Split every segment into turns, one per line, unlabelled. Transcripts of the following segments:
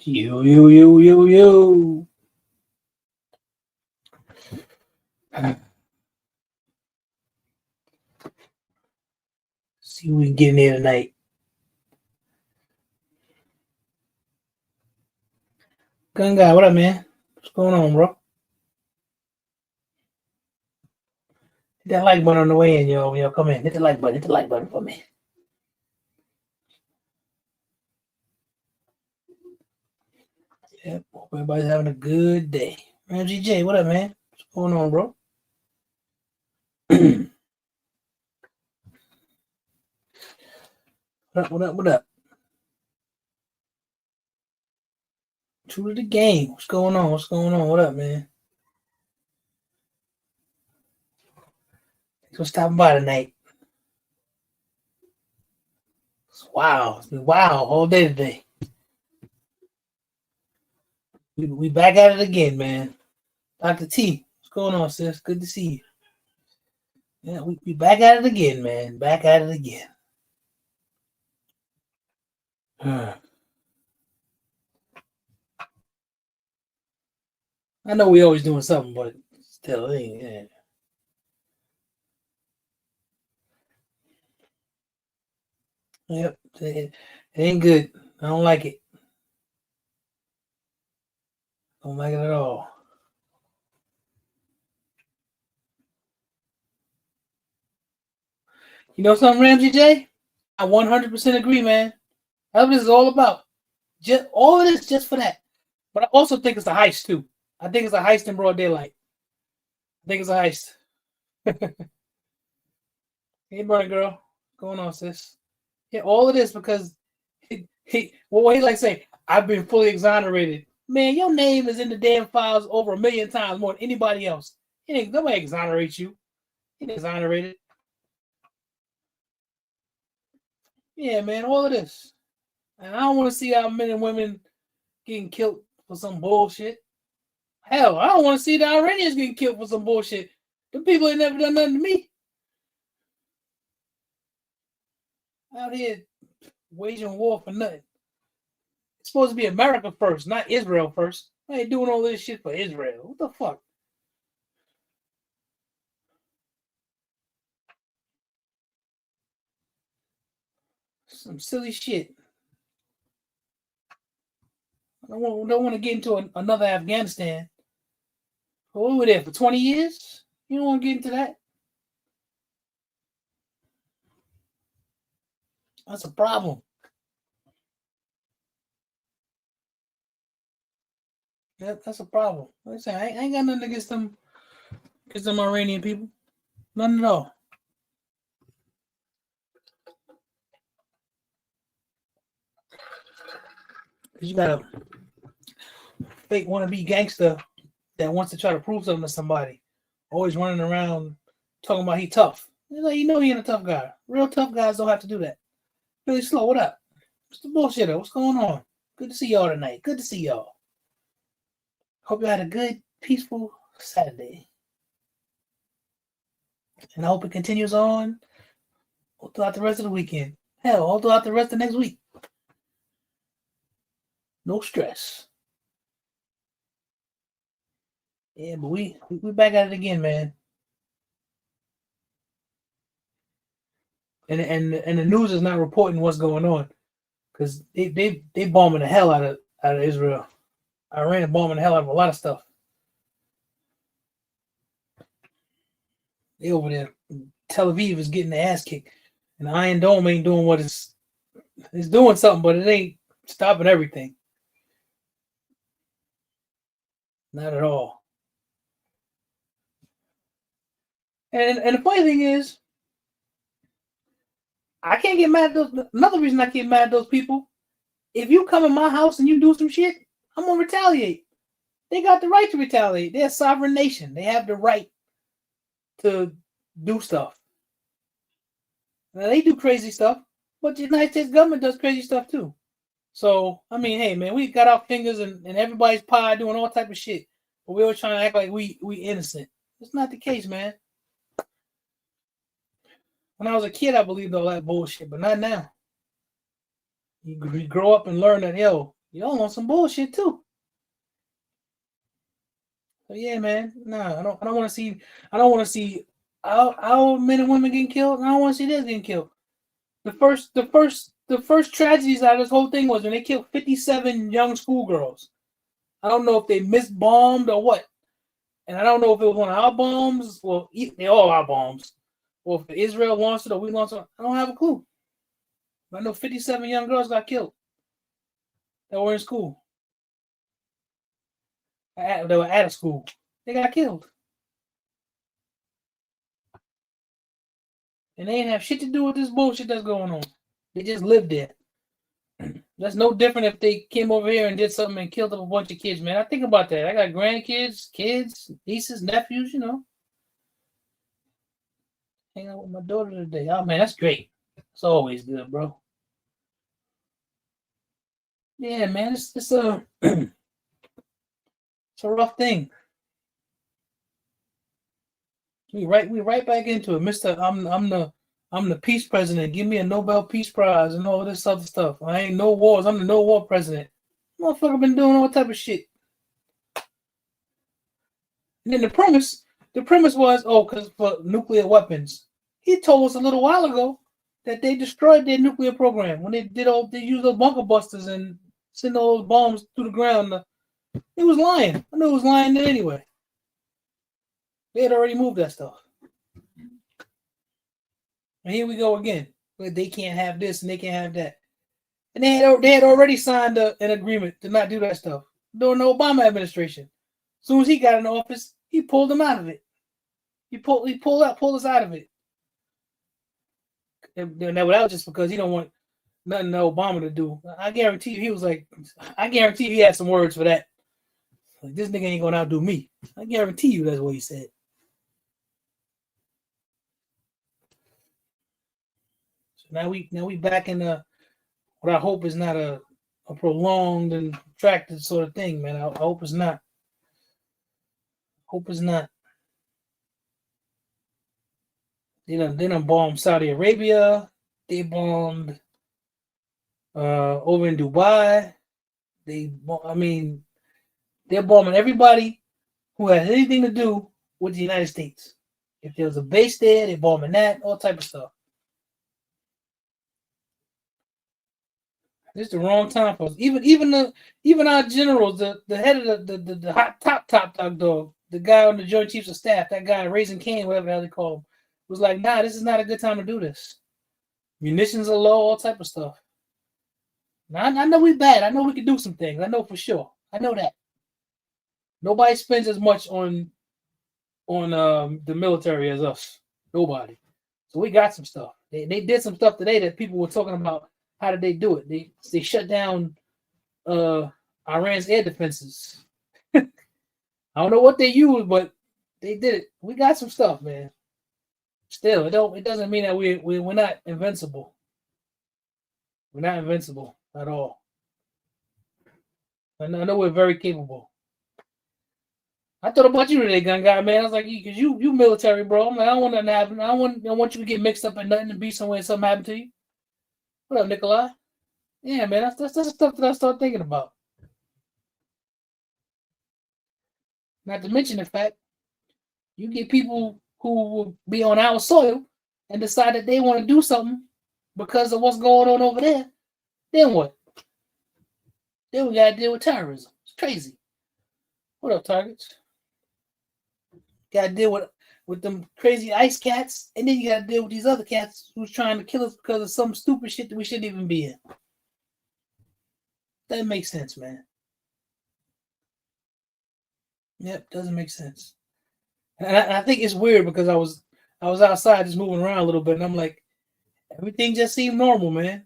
Yo, yo, yo, yo, yo. See what we can get in there tonight. Gun guy, what up, man? What's going on, bro? Hit that like button on the way in, yo. Yo, come in. Hit the like button. Hit the like button for me. Yep. Hope everybody's having a good day. Ramsey J, what up, man? What's going on, bro? What up, what up, what up? True to the game. What's going on? What's going on? What up, man? Thanks for stopping by tonight. Wow. It's been wow all day today. We back at it again, man. Dr. T, what's going on, sis? Good to see you. Yeah, we back at it again, man. Back at it again. I know we always doing something, but still, yeah. Yep, it ain't good. I don't like it. Don't like it at all. You know something, Ramsey J? I 100% agree, man. That's what this is all about. Just all of this just for that. But I also think it's a heist too. I think it's a heist in broad daylight. I think it's a heist. Hey, brother, girl, what's going on, sis? Yeah, all of this because he like to say, I've been fully exonerated. Man, your name is in the damn files over 1 million times more than anybody else. Nobody exonerates you. He ain't exonerated. Yeah, man, all of this. And I don't want to see our men and women getting killed for some bullshit. Hell, I don't want to see the Iranians getting killed for some bullshit. The people ain't never done nothing to me. Out here waging war for nothing. It's supposed to be America first, not Israel first. I ain't doing all this shit for Israel. What the fuck? Some silly shit. I don't want to get into another Afghanistan. Well, we were there for 20 years. You don't want to get into that. That's a problem. Yep, that's a problem. Like I say, I ain't got nothing against them Iranian people. None at all. You got a fake wannabe gangster that wants to try to prove something to somebody. Always running around talking about he tough. You know he ain't a tough guy. Real tough guys don't have to do that. Really slow, what up? What's the bullshit? What's going on? Good to see y'all tonight. Good to see y'all. Hope you had a good, peaceful Saturday. And I hope it continues on all throughout the rest of the weekend. Hell, all throughout the rest of next week. No stress. Yeah, but we back at it again, man. And the news is not reporting what's going on because they bombing the hell out of Israel. Iran is bombing the hell out of a lot of stuff. They over there. Tel Aviv is getting the ass kicked, and Iron Dome ain't doing what it's doing something, but it ain't stopping everything. Not at all. And the funny thing is, I can't get mad at those. Another reason I get mad at those people, if you come in my house and you do some shit, I'm gonna retaliate. They got the right to retaliate. They're a sovereign nation. They have the right to do stuff. Now, they do crazy stuff, but the United States government does crazy stuff too. So, I mean, hey, man, we got our fingers in everybody's pie doing all type of shit, but we always trying to act like we innocent. That's not the case, man. When I was a kid, I believed all that bullshit, but not now. You grow up and learn that, yo, Y'all on some bullshit too. So yeah, man. Nah, I don't want to see. I don't want to see our men and women getting killed. I don't want to see this getting killed. The first tragedies out of this whole thing was when they killed 57 young schoolgirls. I don't know if they misbombed or what, and I don't know if it was one of our bombs. Well, they all our bombs, or if Israel launched it or we launched it. I don't have a clue. I know 57 young girls got killed that were in school. They were at a school. They got killed. And they didn't have shit to do with this bullshit that's going on. They just lived there. That's no different if they came over here and did something and killed up a bunch of kids, man. I think about that. I got grandkids, kids, nieces, nephews, Hang out with my daughter today. Oh, man, that's great. It's always good, bro. Yeah, man, it's a it's a rough thing. We right back into it, Mister. I'm the peace president. Give me a Nobel Peace Prize and all this other stuff. I ain't no wars. I'm the no war president. Motherfucker been doing all type of shit. And then the premise was, because for nuclear weapons. He told us a little while ago that they destroyed their nuclear program when they used those bunker busters and send all those bombs through the ground. He was lying. I knew he was lying there anyway. They had already moved that stuff. And here we go again. They can't have this and they can't have that. And they had already signed an agreement to not do that stuff during the Obama administration. As soon as he got in office, he pulled them out of it. He pulled us out of it. And that was just because he don't want nothing to Obama to do. I guarantee you, he was like, he had some words for that. Like, this nigga ain't gonna outdo me. I guarantee you that's what he said. So now we back in what I hope is not a prolonged and protracted sort of thing, man. I hope it's not. Hope it's not. They done bombed Saudi Arabia. They bombed over in Dubai. They're bombing everybody who has anything to do with the United States. If there's a base there, they're bombing that, all type of stuff. This is the wrong time for us. Even our generals, the head of the hot top dog, the guy on the Joint Chiefs of Staff, that guy Raising Cane, whatever the hell they call him, was like, nah, this is not a good time to do this. Munitions are low, all type of stuff. Now I know we bad. I know we can do some things. I know for sure. I know that. Nobody spends as much on the military as us. Nobody. So we got some stuff. They did some stuff today that people were talking about. How did they do it? They shut down Iran's air defenses. I don't know what they used, but they did it. We got some stuff, man. Still, it doesn't mean that we're not invincible. We're not invincible at all. I know we're very capable. I thought about you today, gun guy, man. I was like, because you military, bro. I'm like, I don't want nothing to happen. I don't want you to get mixed up in nothing and be somewhere and something happen to you. What up, Nikolai? Yeah, man, that's the stuff that I start thinking about. Not to mention the fact you get people who will be on our soil and decide that they want to do something because of what's going on over there. Then what? Then we gotta deal with terrorism. It's crazy. What up, targets? Gotta deal with them crazy ice cats, and then you gotta deal with these other cats who's trying to kill us because of some stupid shit that we shouldn't even be in. That makes sense, man. Yep, doesn't make sense. And I think it's weird because I was outside just moving around a little bit, and I'm like, everything just seemed normal, man.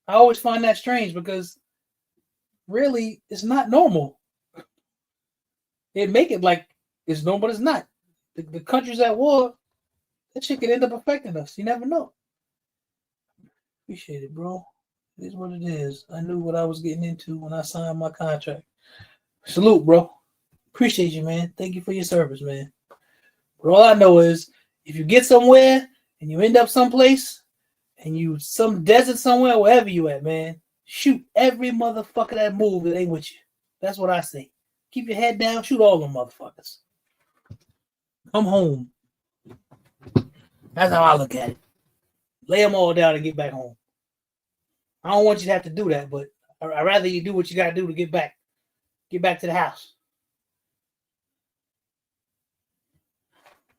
I always find that strange because really it's not normal. They make it like it's normal, but it's not. The countries at war, that shit could end up affecting us. You never know. Appreciate it, bro. It is what it is. I knew what I was getting into when I signed my contract. Salute, bro. Appreciate you, man. Thank you for your service, man. But all I know is if you get somewhere and you end up someplace and you some desert somewhere, wherever you at, man, shoot every motherfucker that move that ain't with you. That's what I say. Keep your head down, shoot all them motherfuckers. Come home. That's how I look at it. Lay them all down and get back home. I don't want you to have to do that, but I'd rather you do what you got to do to get back to the house.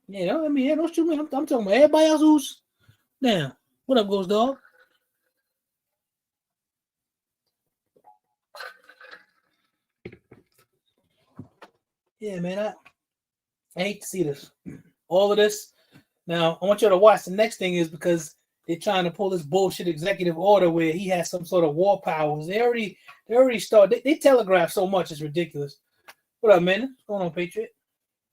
Yeah, I mean, don't shoot me. I'm talking about everybody else who's now. What up, Ghost Dog? Yeah, man, I hate to see this. All of this. Now, I want you to watch. The next thing is because they're trying to pull this bullshit executive order where he has some sort of war powers. They already started. They telegraph so much, it's ridiculous. What up, man? What's going on, Patriot?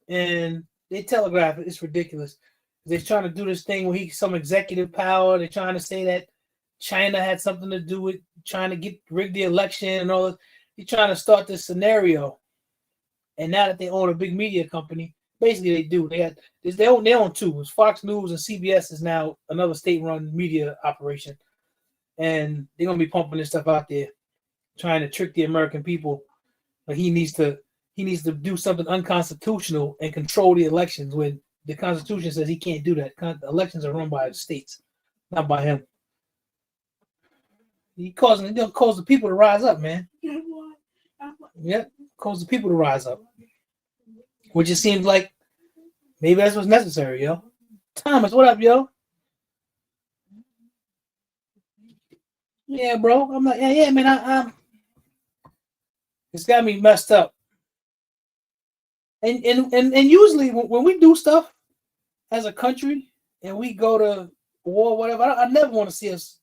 And they telegraph it. It's ridiculous. They're trying to do this thing where he's some executive power. They're trying to say that China had something to do with trying to rig the election and all that. He's trying to start this scenario. And now that they own a big media company, basically they do. They own two. It's Fox News and CBS is now another state-run media operation. And they're gonna be pumping this stuff out there, trying to trick the American people. But he needs to do something unconstitutional and control the elections when the Constitution says he can't do that. Elections are run by the states, not by him. He's gonna cause the people to rise up, man. Yep, cause the people to rise up. Which it seems like maybe that's what's necessary, yo. Thomas, what up, yo? Yeah, bro. I'm like, yeah, man. It's got me messed up. And usually when we do stuff as a country and we go to war, whatever, I never want to see us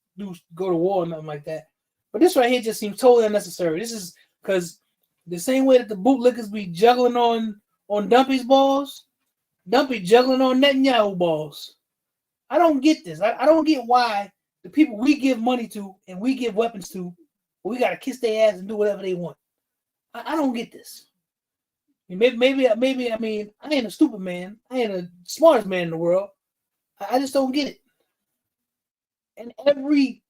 go to war or nothing like that. But this right here just seems totally unnecessary. This is because the same way that the bootlickers be juggling on Dumpy's balls, Dumpy juggling on Netanyahu balls. I don't get this. I don't get why the people we give money to and we give weapons to, we got to kiss their ass and do whatever they want. I don't get this. Maybe. I mean, I ain't a stupid man. I ain't the smartest man in the world. I just don't get it. And every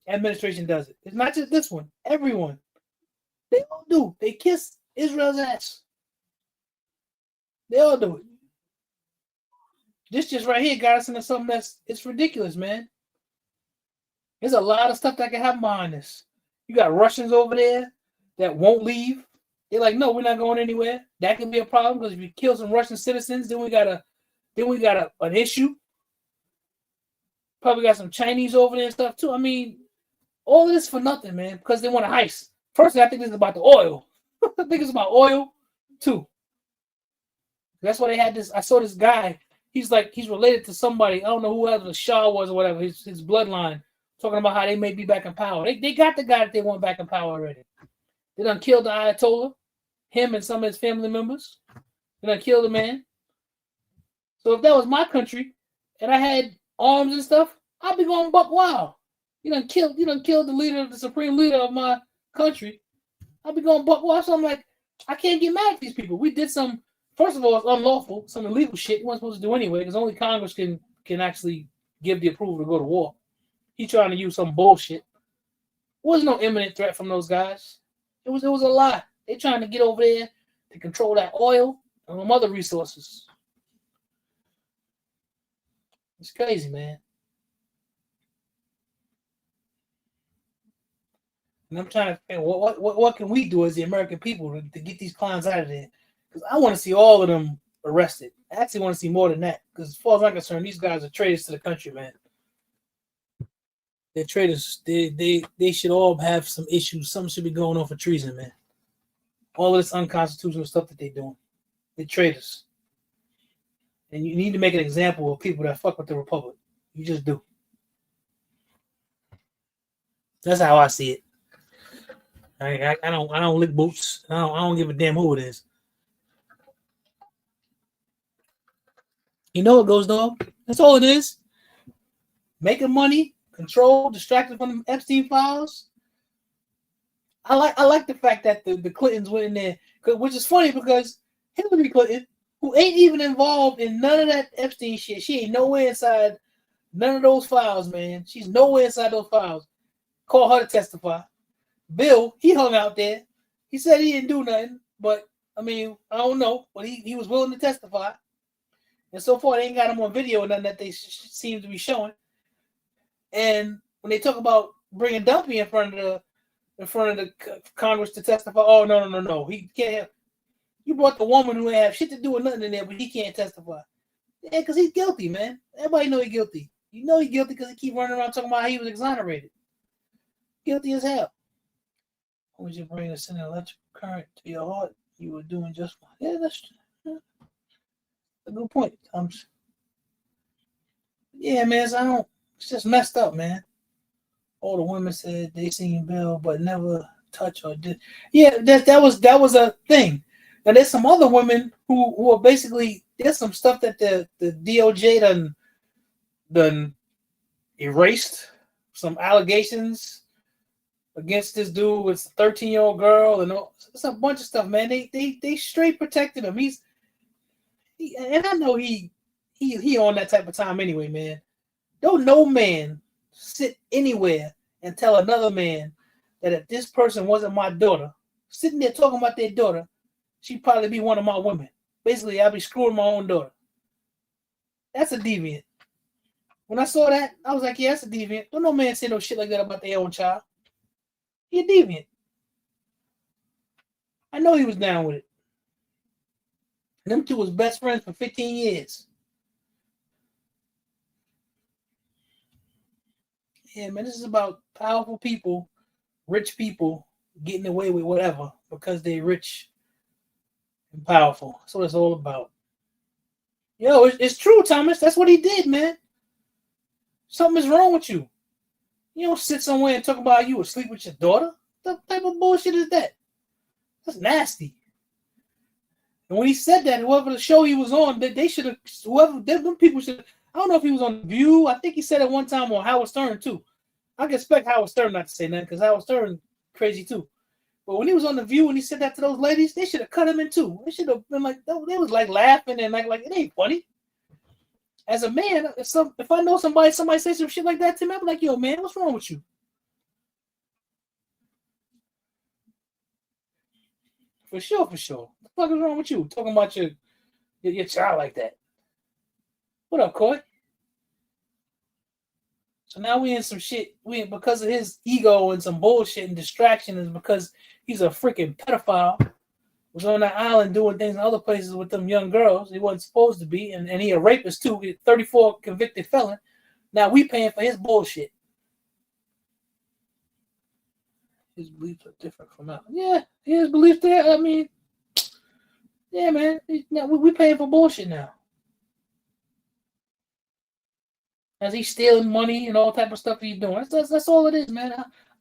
administration does it. It's not just this one. Everyone. They all do. They kiss Israel's ass. They all do it. This just right here got us into something it's ridiculous, man. There's a lot of stuff that can happen behind this. You got Russians over there that won't leave. They're like, no, we're not going anywhere. That can be a problem because if you kill some Russian citizens, then we got an issue. Probably got some Chinese over there and stuff too. I mean, all of this for nothing, man, because they want to heist. Personally, I think this is about the oil. I think it's about oil too. That's why they had this. I saw this guy. He's related to somebody. I don't know whoever the Shah was or whatever. His bloodline. Talking about how they may be back in power. They got the guy that they want back in power already. They done killed the Ayatollah. Him and some of his family members. They done killed the man. So if that was my country and I had arms and stuff, I'd be going buck wild. You done killed the leader, the supreme leader of my country. I'd be going buck wild. So I'm like, I can't get mad at these people. We did some. First of all, it's unlawful, some illegal shit you weren't supposed to do anyway, because only Congress can actually give the approval to go to war. He trying to use some bullshit. There was no imminent threat from those guys. It was a lie. They trying to get over there to control that oil and some other resources. It's crazy, man. And I'm trying to think, what can we do as the American people to get these clowns out of there? Because I want to see all of them arrested. I actually want to see more than that. Because as far as I'm concerned, these guys are traitors to the country, man. They're traitors. They should all have some issues. Something should be going on for treason, man. All of this unconstitutional stuff that they're doing. They're traitors. And you need to make an example of people that fuck with the Republic. You just do. That's how I see it. I don't lick boots. I don't give a damn who it is. You know what goes, dog? That's all it is. Making money, control, distracted from the Epstein files. I like the fact that the Clintons went in there, which is funny because Hillary Clinton, who ain't even involved in none of that Epstein shit, she ain't nowhere inside none of those files, man. She's nowhere inside those files. called her to testify. Bill, he hung out there. He said he didn't do nothing, but I mean, I don't know, but he was willing to testify. And so far, they ain't got him on video or nothing that they seem to be showing. And when they talk about bringing Dumpy in front of the Congress to testify, oh no, he can't. You brought the woman who ain't have shit to do with nothing in there, but he can't testify. Yeah, because he's guilty, man. Everybody know he's guilty. You know he's guilty because he keep running around talking about how he was exonerated. Guilty as hell. Would you bring an electrical current to your heart? You were doing just fine. Yeah, that's a good point, Thomas. Yeah, man, it's just messed up, man. All the women said they seen Bill, but never touch or did. Yeah, that was a thing. Now there's some other women who are basically, there's some stuff that the DOJ done erased, some allegations against this dude with a 13-year-old girl and all. It's a bunch of stuff, man. They straight protected him. And I know he on that type of time anyway, man. Don't no man sit anywhere and tell another man that if this person wasn't my daughter, sitting there talking about their daughter, she'd probably be one of my women. Basically, I'd be screwing my own daughter. That's a deviant. When I saw that, I was like, yeah, that's a deviant. Don't no man say no shit like that about their own child. He a deviant. I know he was down with it. And them two was best friends for 15 years. Yeah, man, this is about powerful people, rich people getting away with whatever because they're rich and powerful. That's what it's all about. Yo, it's true, Thomas. That's what he did, man. Something is wrong with you. You don't sit somewhere and talk about you asleep with your daughter. What type of bullshit is that? That's nasty. And when he said that, whoever the show he was on, they should have, them people should, I don't know if he was on The View. I think he said it one time on Howard Stern, too. I can expect Howard Stern not to say nothing because Howard Stern crazy, too. But when he was on The View and he said that to those ladies, they should have cut him in two. They should have been like, they was like laughing and like it ain't funny. As a man, if I know somebody say some shit like that to me, I'm like, yo, man, what's wrong with you? For sure. What the fuck is wrong with you? Talking about your child like that. What up, Coy? So now we in some shit. Because of his ego and some bullshit and distraction is because he's a freaking pedophile. Was on that island doing things in other places with them young girls. He wasn't supposed to be. And he a rapist too. He's 34 convicted felon. Now we paying for his bullshit. His beliefs are different from ours. Yeah, his beliefs there. I mean, yeah, man. We paying for bullshit now. As he's stealing money and all type of stuff he's doing. That's all it is, man.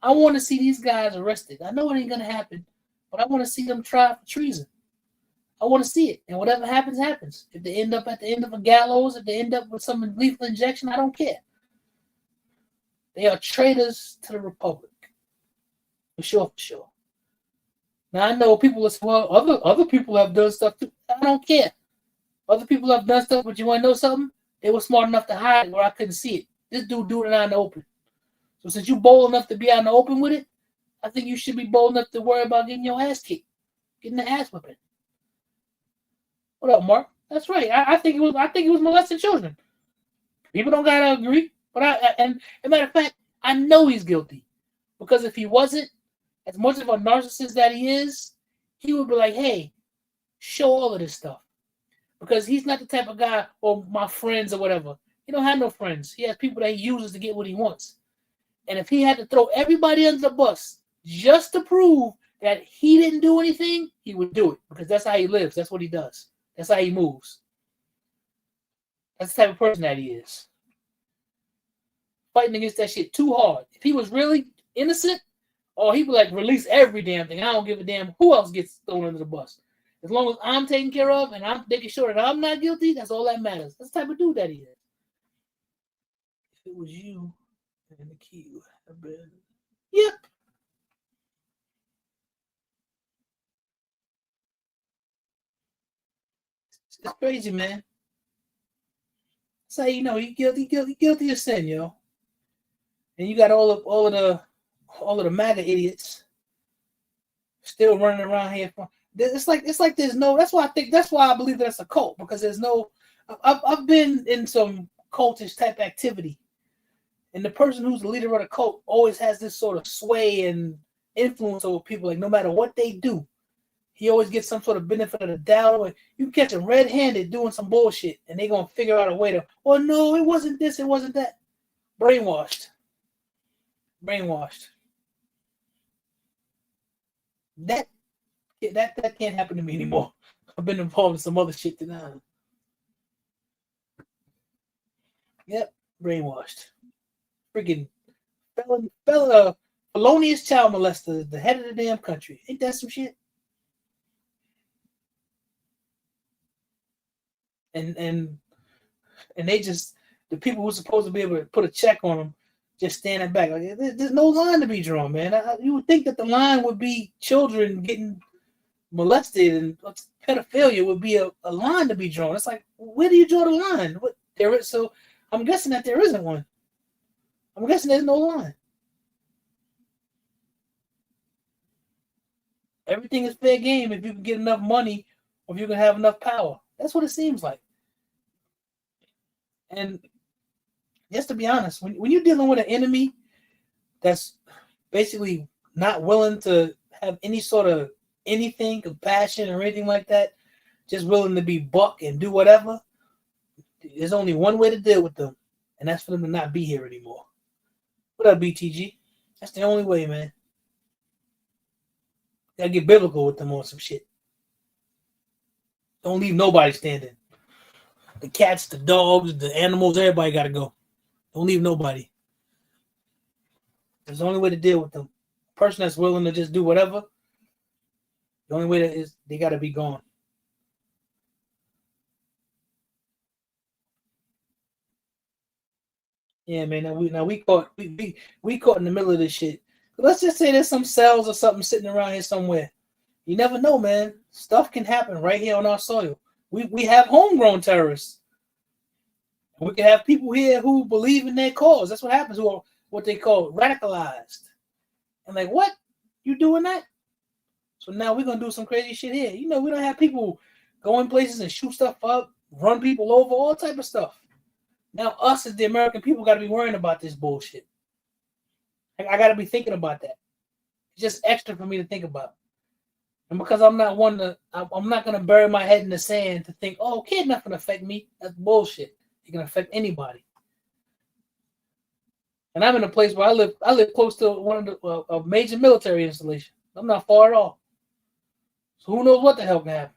I want to see these guys arrested. I know it ain't gonna happen, but I want to see them tried for treason. I want to see it, and whatever happens, happens. If they end up at the end of a gallows, if they end up with some lethal injection, I don't care. They are traitors to the republic, for sure. Now I know people say, well, other people have done stuff too. I don't care. Other people have done stuff, but you want to know something? They were smart enough to hide it where I couldn't see it. This dude doing it out in the open. So since you bold enough to be out in the open with it, I think you should be bold enough to worry about getting your ass kicked, getting the ass whipping. What up, Mark? That's right. I think it was molesting children. People don't gotta agree, but and as a matter of fact, I know he's guilty because if he wasn't, as much of a narcissist that he is, he would be like, "Hey, show all of this stuff." Because he's not the type of guy, or my friends or whatever. He don't have no friends. He has people that he uses to get what he wants. And if he had to throw everybody under the bus just to prove that he didn't do anything, he would do it. Because that's how he lives. That's what he does. That's how he moves. That's the type of person that he is. Fighting against that shit too hard. If he was really innocent, he'd be like, release every damn thing. I don't give a damn who else gets thrown under the bus. As long as I'm taken care of and I'm making sure that I'm not guilty, that's all that matters. That's the type of dude that he is. If it was you, and the key would have been, yep. It's crazy, man. That's how you know you guilty of sin, yo. And you got all of the all of the MAGA idiots still running around here. It's like there's no. That's why I believe that's a cult, because there's no. I've been in some cultish type activity, and the person who's the leader of the cult always has this sort of sway and influence over people. Like no matter what they do, he always gets some sort of benefit of the doubt. Or you catch him red-handed doing some bullshit, and they're gonna figure out a way to. Oh no, it wasn't this, it wasn't that. Brainwashed. That can't happen to me anymore. I've been involved in some other shit than that. Yep, brainwashed. Freaking felonious child molester, the head of the damn country. Ain't that some shit? And they just, the people who's supposed to be able to put a check on them just standing back. Like there's no line to be drawn, man. You would think that the line would be children getting molested, and pedophilia would be a line to be drawn. It's like, where do you draw the line? What there is? So I'm guessing that there isn't one. I'm guessing there's no line. Everything is fair game if you can get enough money or if you can have enough power. That's what it seems like. And just to be honest, when you're dealing with an enemy that's basically not willing to have any sort of anything, compassion or anything like that, just willing to be buck and do whatever, there's only one way to deal with them, and that's for them to not be here anymore. What up, BTG? That's the only way, man. Gotta get biblical with them on some shit. Don't leave nobody standing. The cats, the dogs, the animals, everybody gotta go. Don't leave nobody. There's the only way to deal with them. A person that's willing to just do whatever, the only way that is they gotta be gone. Yeah, man. Now we caught in the middle of this shit. Let's just say there's some cells or something sitting around here somewhere. You never know, man. Stuff can happen right here on our soil. We have homegrown terrorists. We can have people here who believe in their cause. That's what happens. Who are what they call radicalized. And like, what? You doing that? So now we're gonna do some crazy shit here. You know, we don't have people going places and shoot stuff up, run people over, all type of stuff. Now us as the American people got to be worrying about this bullshit. I got to be thinking about that. It's just extra for me to think about. And because I'm not going to bury my head in the sand to think, oh, kid, not going to affect me. That's bullshit. It can affect anybody. And I'm in a place where I live close to one of a major military installation. I'm not far at all. So who knows what the hell can happen.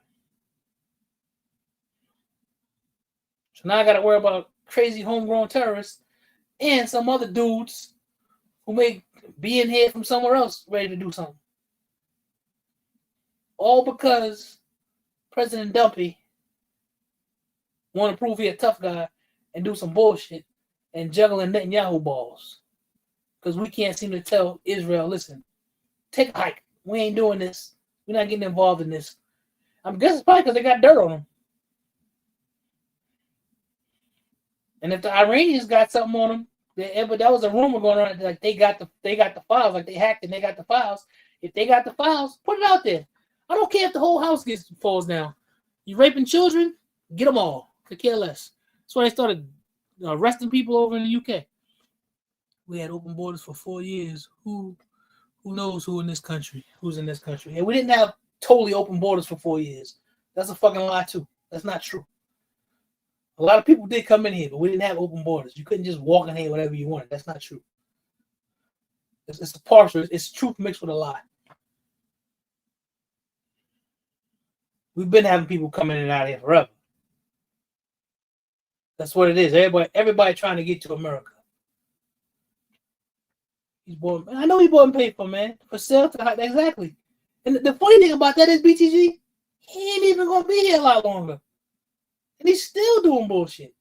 So now I got to worry about crazy homegrown terrorists and some other dudes who may be in here from somewhere else ready to do something. All because President Dumpy want to prove he a tough guy and do some bullshit and juggling Netanyahu balls. Because we can't seem to tell Israel, listen, take a hike. We ain't doing this. We're not getting involved in this. I'm guessing it's probably because they got dirt on them. And if the Iranians got something on them, but that was a rumor going on, like they got the files, like they hacked and they got the files. If they got the files, put it out there. I don't care if the whole house falls down. You raping children, get them all. Could care less. That's why they started arresting people over in the UK. We had open borders for 4 years. Who knows who's in this country? And we didn't have totally open borders for 4 years. That's a fucking lie too. That's not true. A lot of people did come in here, but we didn't have open borders. You couldn't just walk in here whatever you wanted. That's not true. It's a partial. It's truth mixed with a lie. We've been having people come in and out of here forever. That's what it is. Everybody trying to get to America. He's born. I know he's born paid for, man. For sale to hide. Exactly. And the funny thing about that is BTG, he ain't even gonna be here a lot longer. And he's still doing bullshit.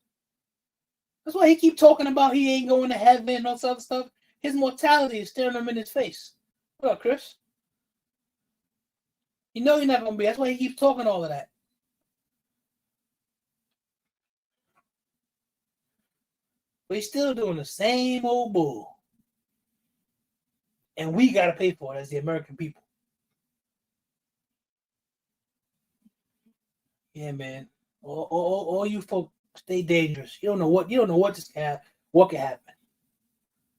That's why he keep talking about he ain't going to heaven and all this other stuff. His mortality is staring him in his face. What up, Chris? You know you're not going to be. That's why he keeps talking all of that. But he's still doing the same old bull. And we got to pay for it as the American people. Yeah, man. All you folks stay dangerous. You don't know what what can happen.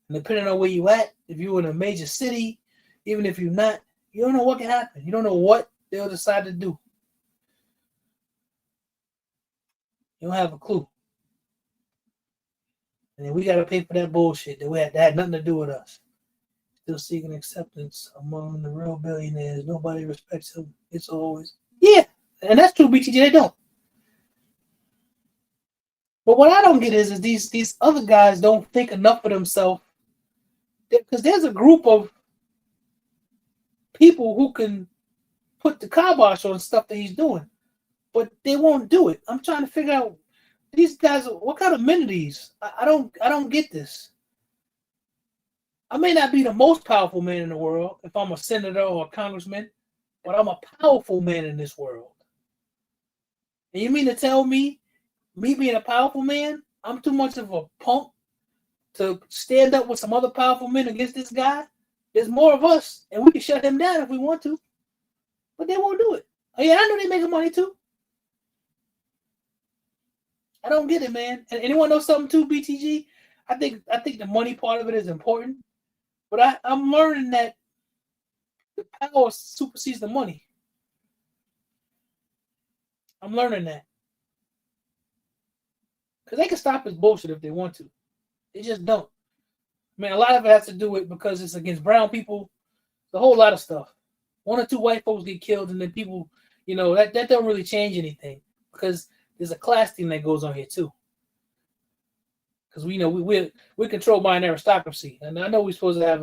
And depending on where you at, if you're in a major city, even if you're not, you don't know what can happen. You don't know what they'll decide to do. You don't have a clue. And then we got to pay for that bullshit that had nothing to do with us. Still seeking acceptance among the real billionaires. Nobody respects them. It's always, yeah. And that's true, BTG. They don't. But what I don't get is these other guys don't think enough of themselves. Because there's a group of people who can put the kibosh on stuff that he's doing, but they won't do it. I'm trying to figure out these guys. What kind of men are these? I don't get this. I may not be the most powerful man in the world if I'm a senator or a congressman, but I'm a powerful man in this world. And you mean to tell me being a powerful man, I'm too much of a punk to stand up with some other powerful men against this guy? There's more of us, and we can shut him down if we want to. But they won't do it. Oh, yeah, I know they're making money too. I don't get it, man. And anyone know something too, BTG? I think the money part of it is important. But I'm learning that the power supersedes the money. I'm learning that. Because they can stop this bullshit if they want to. They just don't. I mean, a lot of it has to do with because it's against brown people. A whole lot of stuff. 1 or 2 white folks get killed, and then people, that don't really change anything because there's a class thing that goes on here too. Because we're controlled by an aristocracy, and I know we're supposed to have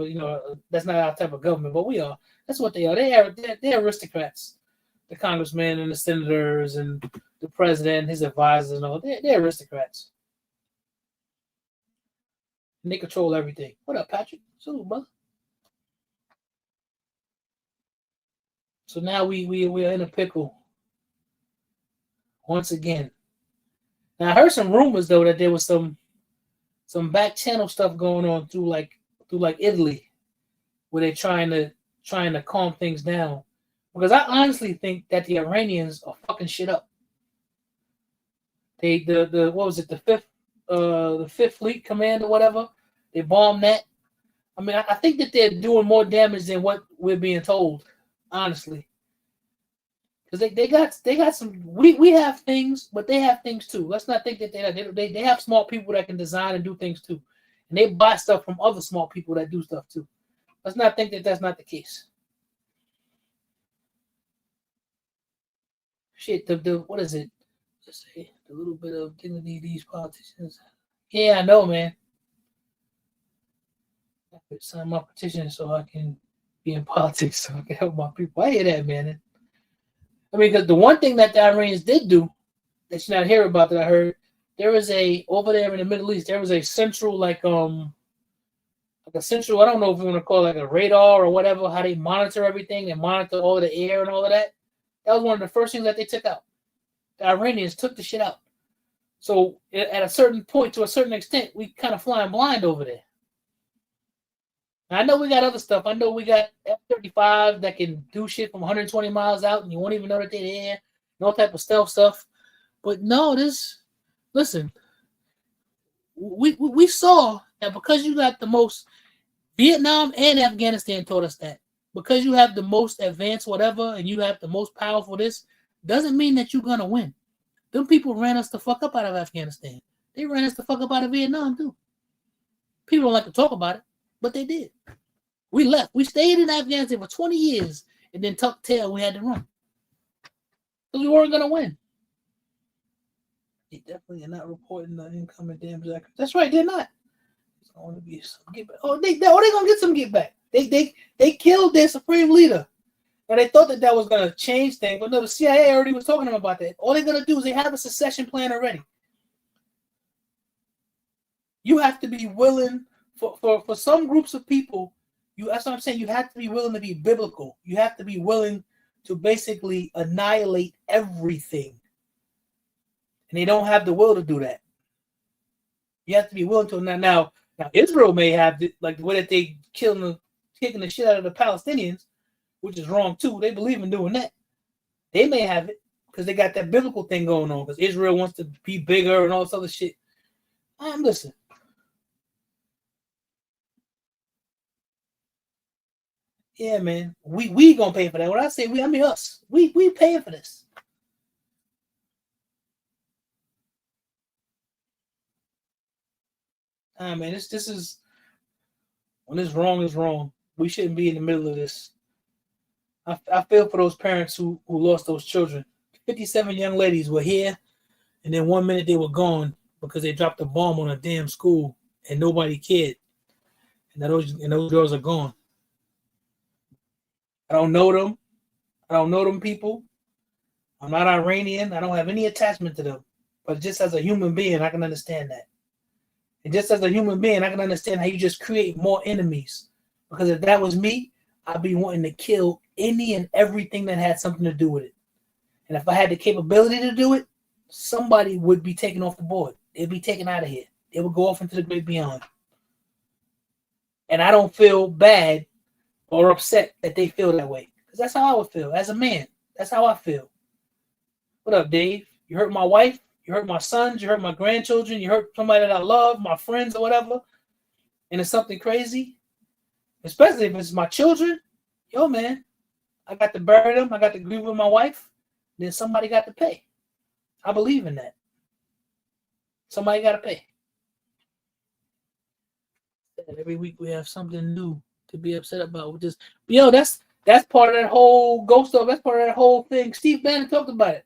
that's not our type of government, but we are. That's what they are. They're aristocrats. The congressmen and the senators and the president, his advisors, and all. They're aristocrats. And they control everything. What up, Patrick? Salute, brother. So now we're in a pickle once again. Now I heard some rumors though that there was some back channel stuff going on through like Italy, where they're trying to calm things down. Because I honestly think that the Iranians are fucking shit up. The what was it, the fifth fleet command or whatever, they bombed that. I mean, I think that they're doing more damage than what we're being told, honestly. Because they got some. We have things, but they have things too. Let's not think that they have smart people that can design and do things too, and they buy stuff from other smart people that do stuff too. Let's not think that that's not the case. Shit, the what is it? Let's say the little bit of dignity these politicians. Yeah, I know, man. I could sign my petition so I can be in politics, so I can help my people. I hear that, man. I mean, because the one thing that the Iranians did do that you're not hearing about that I heard, there was over there in the Middle East, there was a central like a central, I don't know if you want to call it like a radar or whatever, how they monitor everything and monitor all the air and all of that. That was one of the first things that they took out. The Iranians took the shit out. So at a certain point, to a certain extent, we kind of flying blind over there. I know we got other stuff. I know we got F-35 that can do shit from 120 miles out, and you won't even know that they're there. No type of stealth stuff. But no, listen, we saw that because you got the most, Vietnam and Afghanistan taught us that. Because you have the most advanced whatever, and you have the most powerful this, doesn't mean that you're going to win. Them people ran us the fuck up out of Afghanistan. They ran us the fuck up out of Vietnam, too. People don't like to talk about it, but they did. We left. We stayed in Afghanistan for 20 years and then tucked tail. We had to run. Because we weren't going to win. They definitely are not reporting the incoming damage. That's right, they're not. It's going to be some get back. They're going to get some get back. They killed their supreme leader. And they thought that was going to change things. But no, the CIA already was talking to them about that. All they're going to do is they have a secession plan already. You have to be willing for some groups of people. That's what I'm saying. You have to be willing to be biblical. You have to be willing to basically annihilate everything. And they don't have the will to do that. You have to be willing to. Now Israel may have, like the way that they killing kicking the shit out of the Palestinians, which is wrong too. They believe in doing that. They may have it because they got that biblical thing going on because Israel wants to be bigger and all this other shit. Listen. Yeah, man. We gonna pay for that. When I say we, I mean us. We paying for this. Man, this is when it's wrong is wrong. We shouldn't be in the middle of this. I feel for those parents who lost those children. 57 young ladies were here, and then 1 minute they were gone because they dropped a bomb on a damn school and nobody cared. And those girls are gone. I don't know them. I don't know them people. I'm not Iranian. I don't have any attachment to them. But just as a human being, I can understand that. And just as a human being, I can understand how you just create more enemies. Because if that was me, I'd be wanting to kill any and everything that had something to do with it. And if I had the capability to do it, somebody would be taken off the board. They'd be taken out of here. They would go off into the great beyond. And I don't feel bad or upset that they feel that way. Because that's how I would feel. As a man, that's how I feel. What up, Dave? You hurt my wife? You hurt my sons? You hurt my grandchildren? You hurt somebody that I love, my friends or whatever? And it's something crazy? Especially if it's my children? Yo, man, I got to bury them. I got to grieve with my wife. Then somebody got to pay. I believe in that. Somebody got to pay. And every week we have something new to be upset about. Just, yo, that's part of that whole ghost stuff. That's part of that whole thing. Steve Bannon talked about it.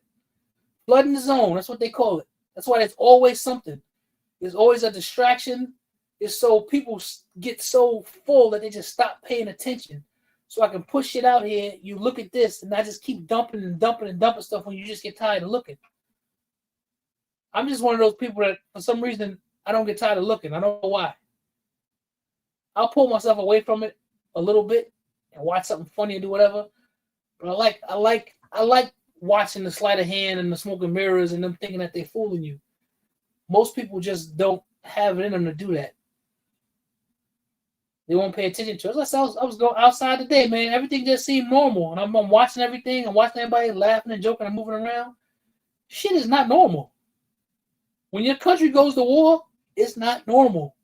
Blood in the zone. That's what they call it. That's why it's always something. There's always a distraction. It's so people get so full that they just stop paying attention. So I can push it out here. You look at this, and I just keep dumping and dumping and dumping stuff when you just get tired of looking. I'm just one of those people that, for some reason, I don't get tired of looking. I don't know why. I'll pull myself away from it a little bit and watch something funny and do whatever. But I like watching the sleight of hand and the smoke and mirrors and them thinking that they're fooling you. Most people just don't have it in them to do that. They won't pay attention to it. I was going outside today, man. Everything just seemed normal. And I'm watching everything. I'm watching everybody laughing and joking and moving around. Shit is not normal. When your country goes to war, it's not normal.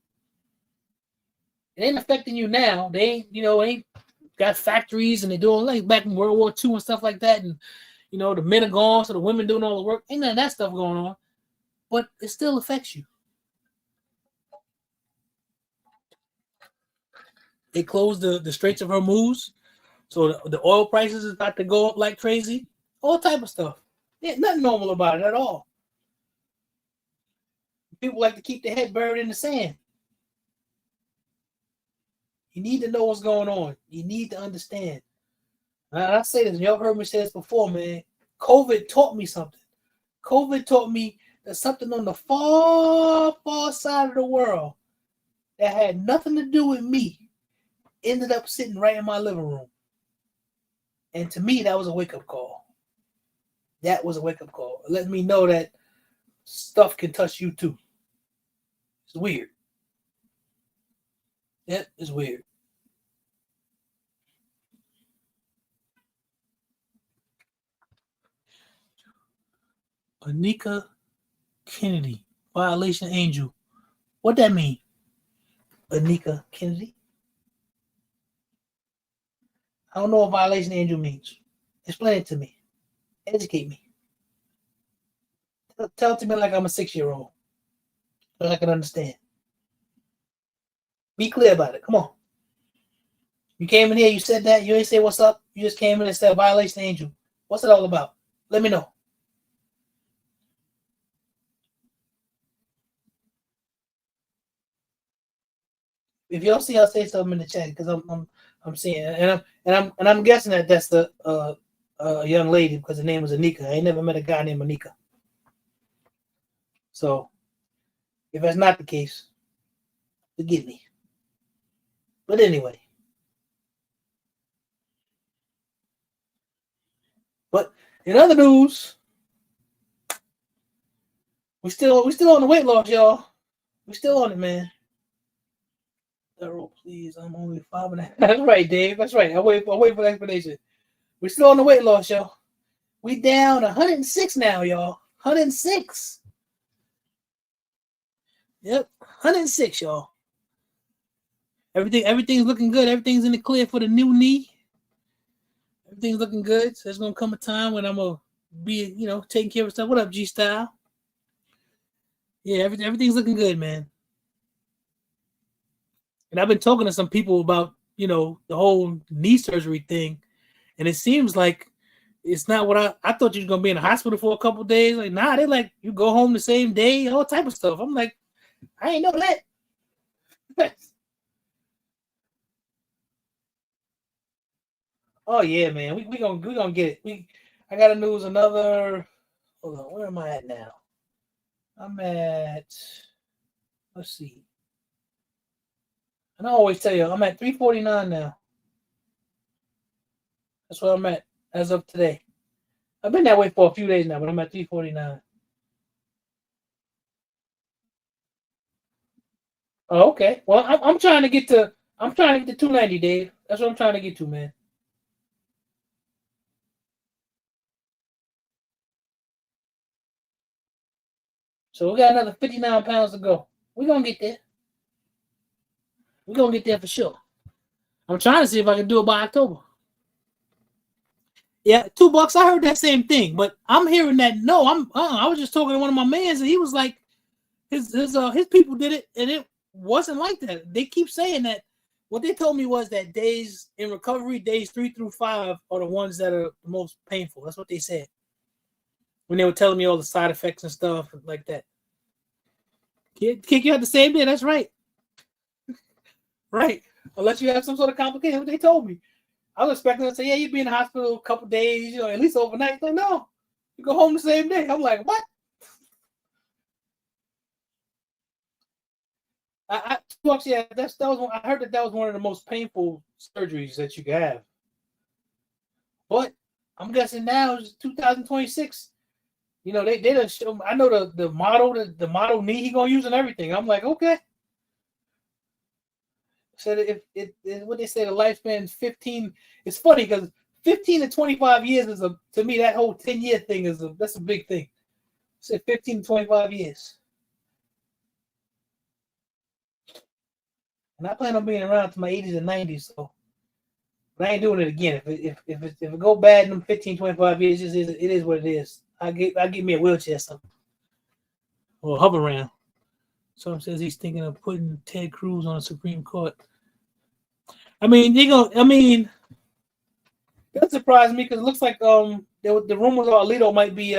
It ain't affecting you now. They ain't got factories and they're doing like back in World War II and stuff like that. And, the men are gone, so the women doing all the work. Ain't none of that stuff going on. But it still affects you. They closed the Straits of Hormuz, so the oil prices is about to go up like crazy. All type of stuff. Yeah, nothing normal about it at all. People like to keep their head buried in the sand. You need to know what's going on. You need to understand. And I say this, y'all heard me say this before, man. COVID taught me something. COVID taught me that something on the far, far side of the world that had nothing to do with me ended up sitting right in my living room. And to me, that was a wake-up call. That was a wake-up call. It let me know that stuff can touch you too. It's weird. Yep, it's weird. Anika Kennedy, violation angel. What that mean? Anika Kennedy? I don't know what violation angel means. Explain it to me. Educate me. Tell it to me like I'm a 6-year-old. So I can understand. Be clear about it. Come on. You came in here, you said that, you ain't say what's up. You just came in and said violation angel. What's it all about? Let me know. If y'all see, I'll say something in the chat because I'm seeing it. and I'm guessing that that's the young lady because her name was Anika. I ain't never met a guy named Anika. So if that's not the case, forgive me. But anyway. But in other news, we still on the weight loss, y'all. We still on it, man. That rules. Please, I'm only 5.5. That's right, Dave. That's right. I'll wait for the explanation. We're still on the weight loss, y'all. We down 106 now, y'all. 106. Yep, 106, y'all. Everything's looking good. Everything's in the clear for the new knee. Everything's looking good. So there's gonna come a time when I'm gonna be, taking care of stuff. What up, G Style? Yeah, everything's looking good, man. And I've been talking to some people about, the whole knee surgery thing, and it seems like it's not what I thought you were gonna be in the hospital for a couple of days. Like, nah, they like you go home the same day, all type of stuff. I'm like, I ain't know that. Oh yeah, man. We gonna get it. I gotta lose another. Hold on, where am I at now? I'm at. Let's see. And I always tell you, I'm at 349 now. That's where I'm at as of today. I've been that way for a few days now, but I'm at 349. Oh, okay. Well, I'm trying to get to 290, Dave. That's what I'm trying to get to, man. So we got another 59 pounds to go. We're gonna get there. We're gonna get there for sure. I'm trying to see if I can do it by October. Yeah, $2. I heard that same thing, but I'm hearing that no. I was just talking to one of my mans, and he was like, his people did it, and it wasn't like that. They keep saying that. What they told me was that days in recovery, days 3 through 5, are the ones that are the most painful. That's what they said when they were telling me all the side effects and stuff like that. Kick you out the same day. That's right. Right. Unless you have some sort of complication. What they told me. I was expecting to say, yeah, you'd be in the hospital a couple days, at least overnight. Like, no, you go home the same day. I'm like, what? Yeah, that was one. I heard that was one of the most painful surgeries that you could have. But I'm guessing now it's 2026. They done show. I know the model knee he gonna use and everything. I'm like, okay. Said if what they say the lifespan is 15. It's funny because 15 to 25 years is to me that whole 10-year thing that's a big thing. Said 15 to 25 years. And I plan on being around to my 80s and 90s, so but I ain't doing it again. If it go bad in them 15, 25 years, it is what it is. I get me a wheelchair or something. Or hover around. Trump says he's thinking of putting Ted Cruz on the Supreme Court. I mean, that surprised me because it looks like the rumors are Alito might be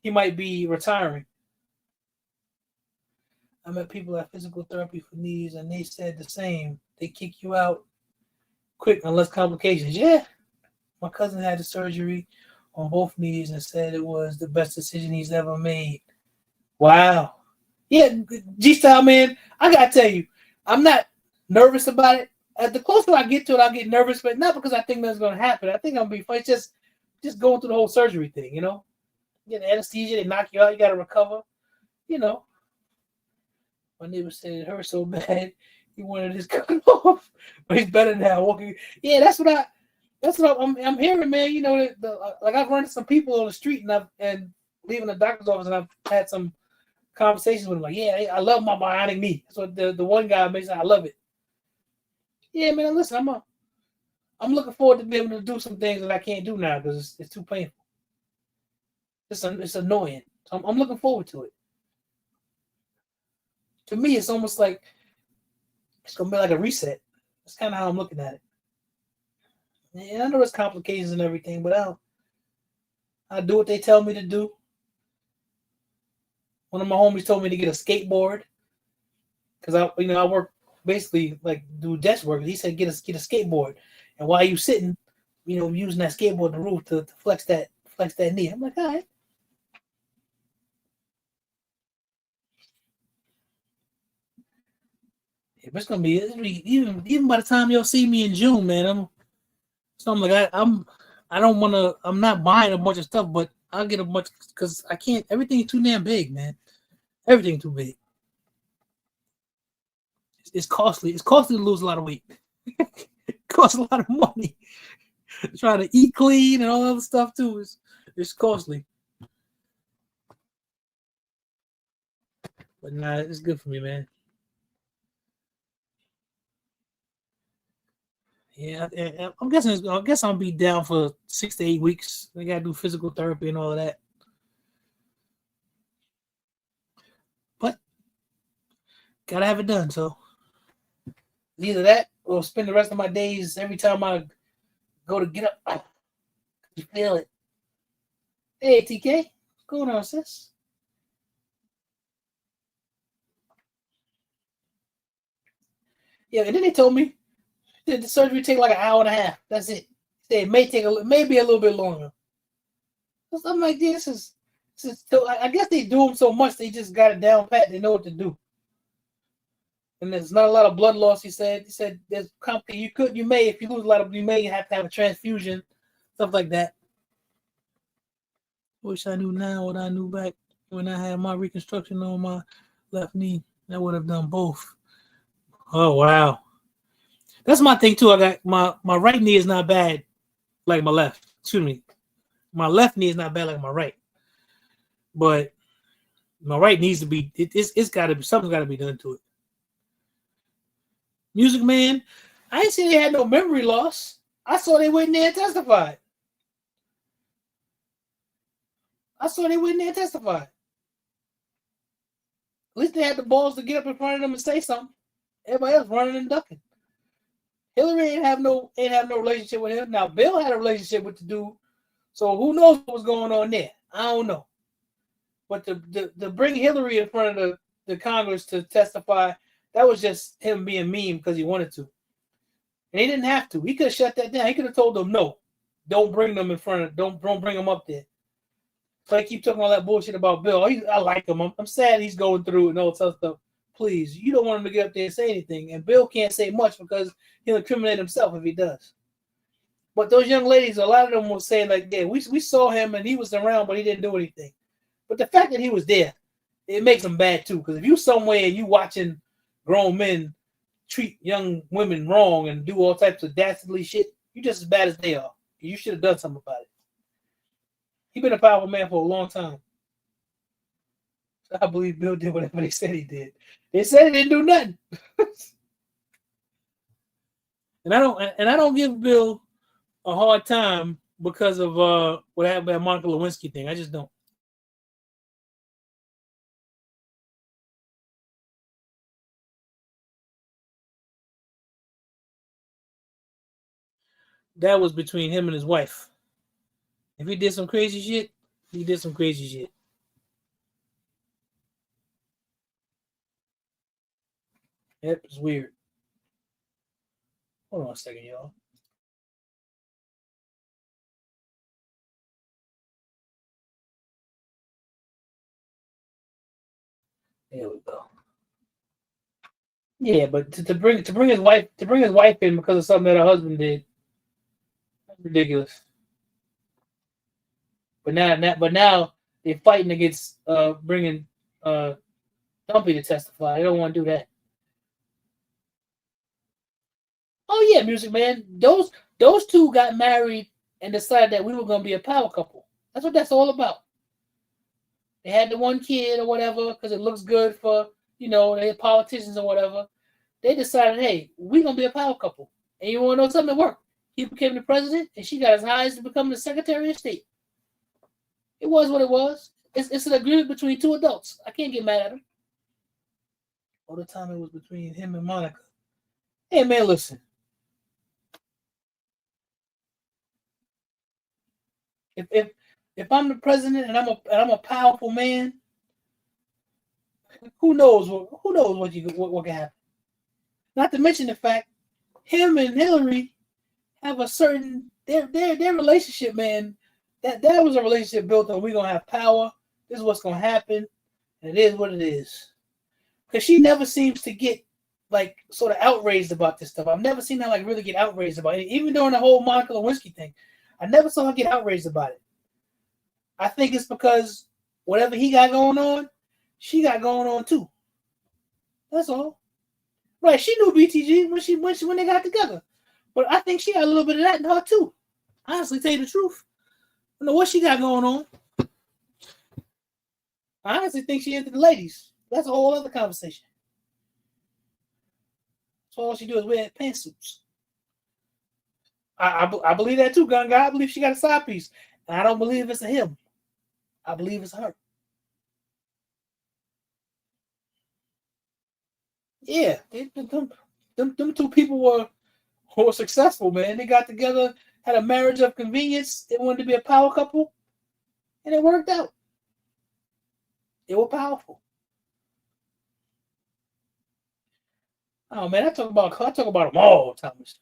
he might be retiring. I met people at physical therapy for knees, and they said the same. They kick you out quick unless complications. Yeah, my cousin had the surgery on both knees and said it was the best decision he's ever made. Wow. Yeah, G-Style, man, I gotta tell you, I'm not nervous about it. The closer I get to it, I'll get nervous, but not because I think that's going to happen. I think I'm going to be fine. It's just going through the whole surgery thing, You get the anesthesia, they knock you out, you got to recover, My neighbor said it hurt so bad, he wanted his cut off, but he's better now. Walking, yeah, that's what I'm hearing, man. Like I've run into some people on the street and leaving the doctor's office, and I've had some conversations with him, like, yeah, I love my bionic knee. That's what the one guy makes. I love it. Yeah, man. Listen, I'm looking forward to being able to do some things that I can't do now because it's too painful. It's annoying. So I'm looking forward to it. To me, it's almost like it's gonna be like a reset. That's kind of how I'm looking at it. And I know there's complications and everything, but I do what they tell me to do. One of my homies told me to get a skateboard because I work basically like do desk work. He said get a skateboard, and while you sitting, using that skateboard, the roof to flex that knee. I'm like, all right. If it's gonna be even by the time y'all see me in June, man, I'm like I don't want to. I'm not buying a bunch of stuff, but I'll get a bunch because I can't. Everything's too damn big, man. Everything too big. it's costly. It's costly to lose a lot of weight. It costs a lot of money. Trying to eat clean and all that other stuff too. It's costly. But nah, it's good for me, man. Yeah, I'm guessing. I guess I'll be down for 6 to 8 weeks. I gotta do physical therapy and all of that. But gotta have it done. So either that or spend the rest of my days every time I go to get up. You feel it. Hey, TK, what's going on, sis? Yeah, and then they told me that the surgery take like an hour and a half. That's it. They may take maybe a little bit longer. I'm like, this is so I guess they do them so much they just got it down pat. They know what to do. And there's not a lot of blood loss. He said there's you may if you lose a lot of you may have to have a transfusion, stuff like that. Wish I knew now what I knew back when I had my reconstruction on my left knee. I would have done both. Oh wow. That's my thing too. I got my right knee is not bad like my left. Excuse me. My left knee is not bad like my right. But my right needs to be it's gotta be something's gotta be done to it. Music Man, I ain't seen they had no memory loss. I saw they went in there and testified. At least they had the balls to get up in front of them and say something. Everybody else running and ducking. Hillary ain't have no relationship with him. Now Bill had a relationship with the dude, so who knows what was going on there? I don't know. But to bring Hillary in front of the Congress to testify, that was just him being mean because he wanted to. And he didn't have to. He could have shut that down. He could have told them, no, don't bring them in front of, don't bring them up there. So I keep talking all that bullshit about Bill. I like him. I'm sad he's going through and all that stuff. Please, you don't want him to get up there and say anything. And Bill can't say much because he'll incriminate himself if he does. But those young ladies, a lot of them were saying like, yeah, we saw him and he was around, but he didn't do anything. But the fact that he was there, it makes him bad too. Because if you somewhere and you watching grown men treat young women wrong and do all types of dastardly shit, you just as bad as they are. You should have done something about it. He's been a powerful man for a long time. So I believe Bill did whatever they said he did. They said he didn't do nothing. And I don't give Bill a hard time because of what happened at Monica Lewinsky thing. I just don't. That was between him and his wife. If he did some crazy shit, he did some crazy shit. Yep, it's weird. Hold on a second, y'all. There we go. Yeah, but to bring his wife in because of something that her husband did, that's ridiculous. But now they're fighting against bringing Dumpy to testify. They don't want to do that. Oh yeah, Music Man. Those two got married and decided that we were going to be a power couple. That's what that's all about. They had the one kid or whatever because it looks good for they're politicians or whatever. They decided, hey, we're going to be a power couple. And you want to know something that worked? He became the president, and she got as high as to become the Secretary of State. It was what it was. It's an agreement between two adults. I can't get mad at him. All the time it was between him and Monica. Hey, man, listen. If I'm the president and I'm a powerful man, who knows what can happen? Not to mention the fact him and Hillary have a certain their relationship, man. That was a relationship built on we're gonna have power. This is what's gonna happen, and it is what it is. Because she never seems to get like sort of outraged about this stuff. I've never seen her like really get outraged about it, even during the whole Monica Lewinsky thing. I never saw her get outraged about it. I think it's because whatever he got going on, she got going on too. That's all. Right, she knew BTG when they got together. But I think she got a little bit of that in her too. Honestly, tell you the truth. I don't know what she got going on. I honestly think she into the ladies. That's a whole other conversation. So all she do is wear pantsuits. I believe that too, Gun Guy. I believe she got a side piece. And I don't believe it's a him. I believe it's her. Yeah, them two people were successful, man. They got together, had a marriage of convenience. They wanted to be a power couple, and it worked out. They were powerful. Oh man, I talk about them all, Thomas.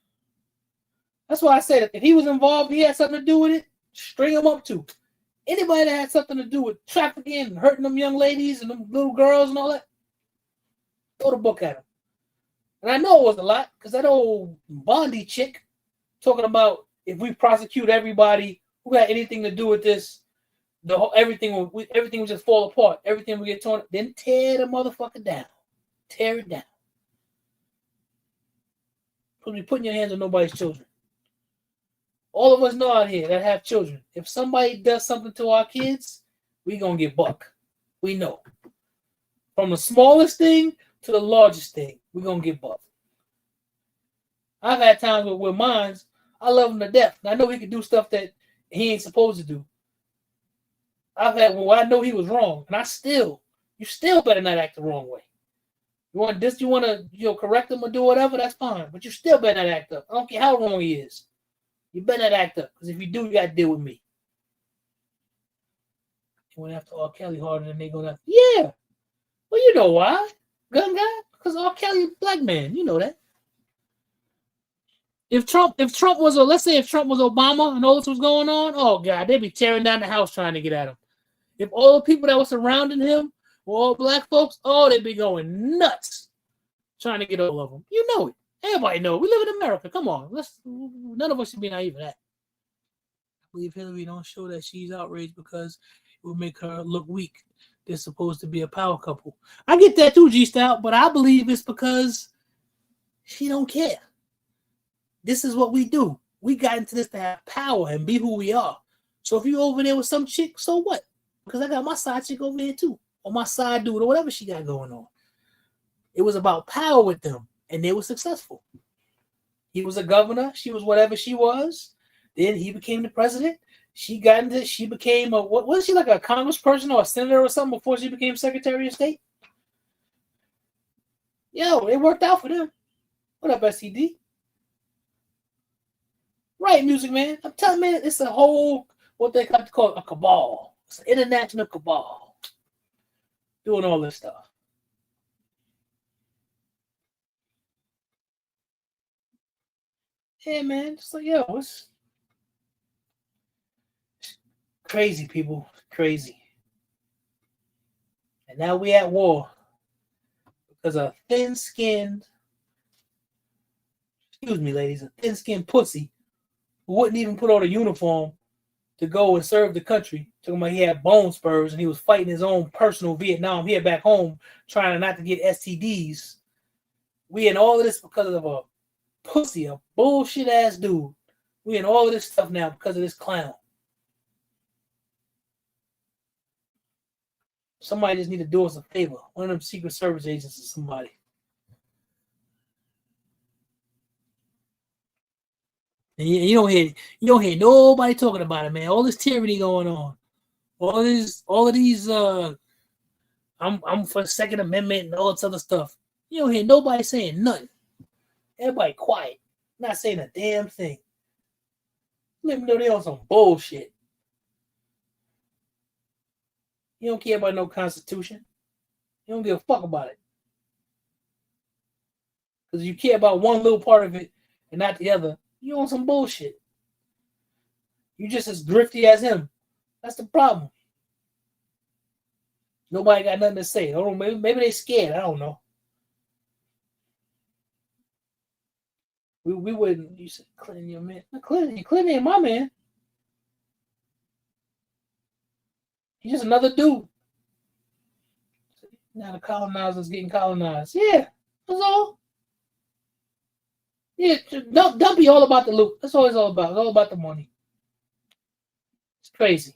That's why I said if he was involved, he had something to do with it. String him up too. Anybody that had something to do with trafficking and hurting them young ladies and them little girls and all that, throw the book at him. And I know it was a lot because that old Bondi chick talking about if we prosecute everybody who had anything to do with this, everything would just fall apart. Everything would get torn. Then tear the motherfucker down. Tear it down. Don't be putting your hands on nobody's children. All of us know out here that have children. If somebody does something to our kids, we gonna get buck. We know. From the smallest thing to the largest thing, we gonna get buck. I've had times with mines, I love him to death. I know he can do stuff that he ain't supposed to do. I've had I know he was wrong, and you still better not act the wrong way. You want to correct him or do whatever, that's fine. But you still better not act up. I don't care how wrong he is. You better not act up, because if you do, you got to deal with me. You went after R. Kelly harder than they going after. Yeah. Well, you know why, Gun Guy? Because R. Kelly is a black man. You know that. If Trump was, let's say if Trump was Obama and all this was going on, oh God, they'd be tearing down the house trying to get at him. If all the people that were surrounding him were all black folks, oh, they'd be going nuts trying to get all of them. You know it. Everybody know it. We live in America. Come on. None of us should be naive of that. I believe Hillary don't show that she's outraged because it will make her look weak. They're supposed to be a power couple. I get that too, G-Style, but I believe it's because she don't care. This is what we do. We got into this to have power and be who we are. So if you over there with some chick, so what? Because I got my side chick over here too. Or my side dude or whatever she got going on. It was about power with them. And they were successful. He was a governor. She was whatever she was. Then he became the president. She became what was she, like a congressperson or a senator or something before she became Secretary of State? Yo, it worked out for them. What up, SCD? Right, Music Man. I'm telling you, man, it's a whole, what they call a cabal. It's an international cabal. Doing all this stuff. Yeah, man. Just like, yo, it's crazy, people. Crazy. And now we at war because a thin-skinned, excuse me, ladies, a thin-skinned pussy who wouldn't even put on a uniform to go and serve the country. Talking about he had bone spurs and he was fighting his own personal Vietnam here back home, trying not to get STDs. We in all of this because of a pussy, a bullshit ass dude. We in all of this stuff now because of this clown. Somebody just need to do us a favor. One of them Secret Service agents or somebody. And you don't hear nobody talking about it, man. All this tyranny going on. All of these I'm for the Second Amendment and all this other stuff. You don't hear nobody saying nothing. Everybody quiet. Not saying a damn thing. Let me know they on some bullshit. You don't care about no constitution. You don't give a fuck about it. Because you care about one little part of it and not the other. You on some bullshit. You just as thrifty as him. That's the problem. Nobody got nothing to say. I don't know, maybe they scared. I don't know. We wouldn't. You said Clinton, your man. Clinton ain't my man. He's just another dude. Now the colonizers getting colonized. Yeah, that's all. Yeah, don't be all about the loot. That's all it's all about. It's all about the money. It's crazy.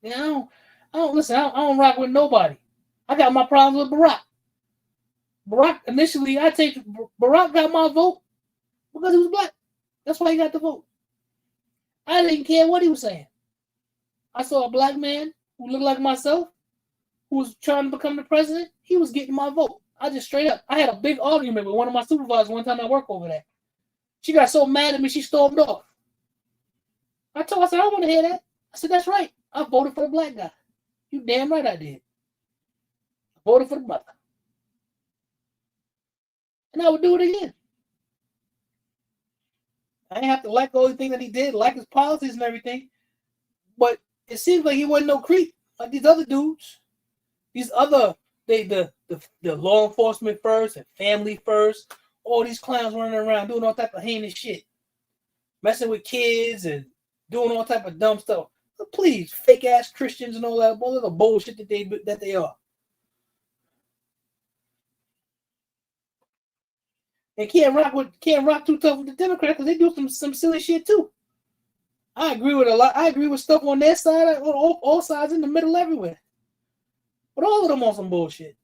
Yeah, I don't listen. I don't rock with nobody. I got my problems with Barack. Barack initially, Barack got my vote because he was black. That's why he got the vote. I didn't care what he was saying. I saw a black man who looked like myself, who was trying to become the president. He was getting my vote. I just straight up. I had a big argument with one of my supervisors one time at work over that. She got so mad at me, she stormed off. I said, I don't want to hear that. I said, that's right. I voted for the black guy. You damn right I did. I voted for the brother. And I would do it again. I didn't have to like all the things that he did, like his policies and everything. But it seems like he wasn't no creep like these other dudes. These other, the law enforcement first and family first. All these clowns running around doing all type of heinous shit. Messing with kids and doing all type of dumb stuff. But please, fake ass Christians and all that, all the bullshit that they are. And can't rock too tough with the Democrats because they do some silly shit too. I agree with a lot. I agree with stuff on their side, on all sides, in the middle, everywhere. But all of them on some bullshit.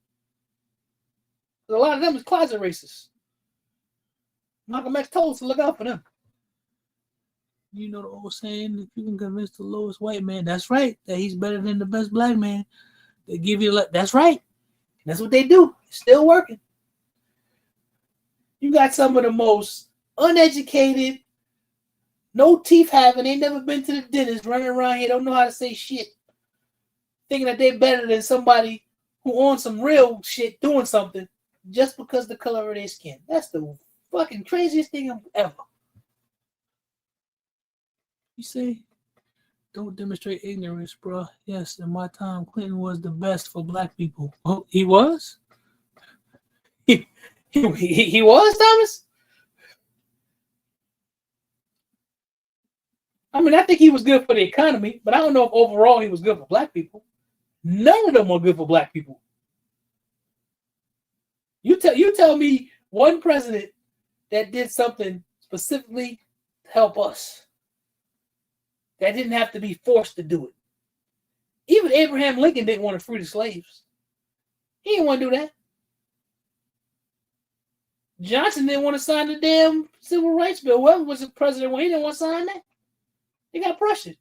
A lot of them is closet racists. Malcolm X told us to look out for them. You know the old saying, if you can convince the lowest white man, that's right, that he's better than the best black man, they give you, that's right. That's what they do. It's still working. You got some of the most uneducated, no teeth having, ain't never been to the dentist, running around here, don't know how to say shit, thinking that they're better than somebody who on some real shit doing something just because the color of their skin. That's the fucking craziest thing ever. You say, don't demonstrate ignorance, bro. Yes, in my time, Clinton was the best for black people. Oh, he was? He was, Thomas? I mean, I think he was good for the economy, but I don't know if overall he was good for black people. None of them were good for black people. You tell me one president that did something specifically to help us, that didn't have to be forced to do it. Even Abraham Lincoln didn't want to free the slaves. He didn't want to do that. Johnson didn't want to sign the damn civil rights bill. Whoever was the president, he didn't want to sign that. They got pressured.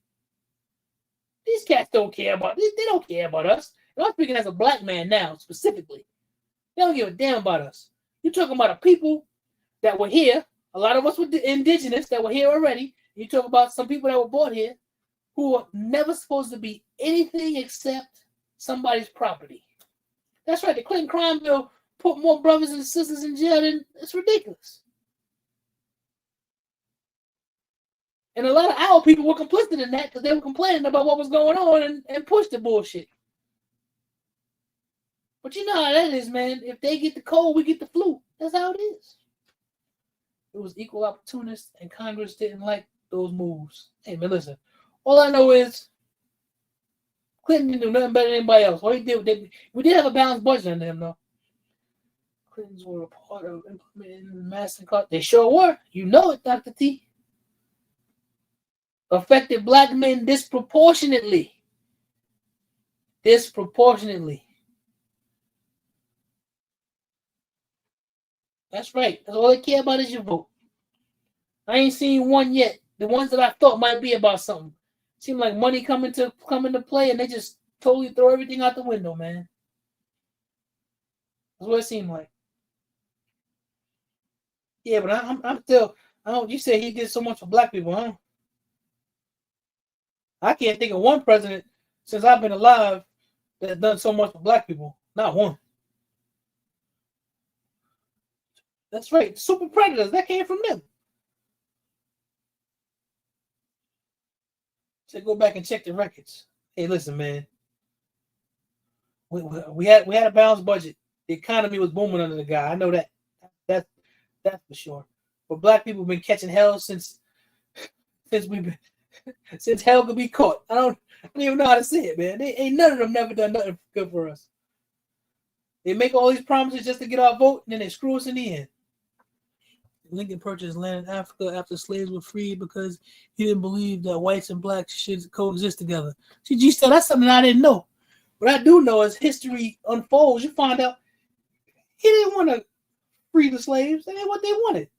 These cats don't care about this. They don't care about us. And I'm speaking as a black man now, specifically. They don't give a damn about us. You're talking about a people that were here. A lot of us were indigenous that were here already. You talk about some people that were born here who were never supposed to be anything except somebody's property. That's right. The Clinton crime bill put more brothers and sisters in jail than it's ridiculous. And a lot of our people were complicit in that because they were complaining about what was going on and pushed the bullshit. But you know how that is, man. If they get the cold, we get the flu. That's how it is. It was equal opportunists, and Congress didn't like those moves. Hey, man, listen. All I know is Clinton didn't do nothing better than anybody else. All he did, we did have a balanced budget under him, though. Clintons were a part of implementing the MasterCard. They sure were. You know it, Dr. T. Affected black men disproportionately. Disproportionately. That's right. That's all they care about is your vote. I ain't seen one yet. The ones that I thought might be about something. Seem like money come into play and they just totally throw everything out the window, man. That's what it seemed like. Yeah, but I'm still, you say he did so much for black people, huh? I can't think of one president since I've been alive that's done so much for black people. Not one. That's right. Super predators, that came from them. So go back and check the records. Hey, listen, man. We had a balanced budget. The economy was booming under the guy. I know that. That's for sure. But black people have been catching hell since hell could be caught. I don't even know how to say it, man. They ain't none of them never done nothing good for us. They make all these promises just to get our vote, and then they screw us in the end. Lincoln purchased land in Africa after slaves were freed because he didn't believe that whites and blacks should coexist together. See, G Star, that's something I didn't know. What I do know as history unfolds, you find out he didn't want to free the slaves. That ain't what they wanted.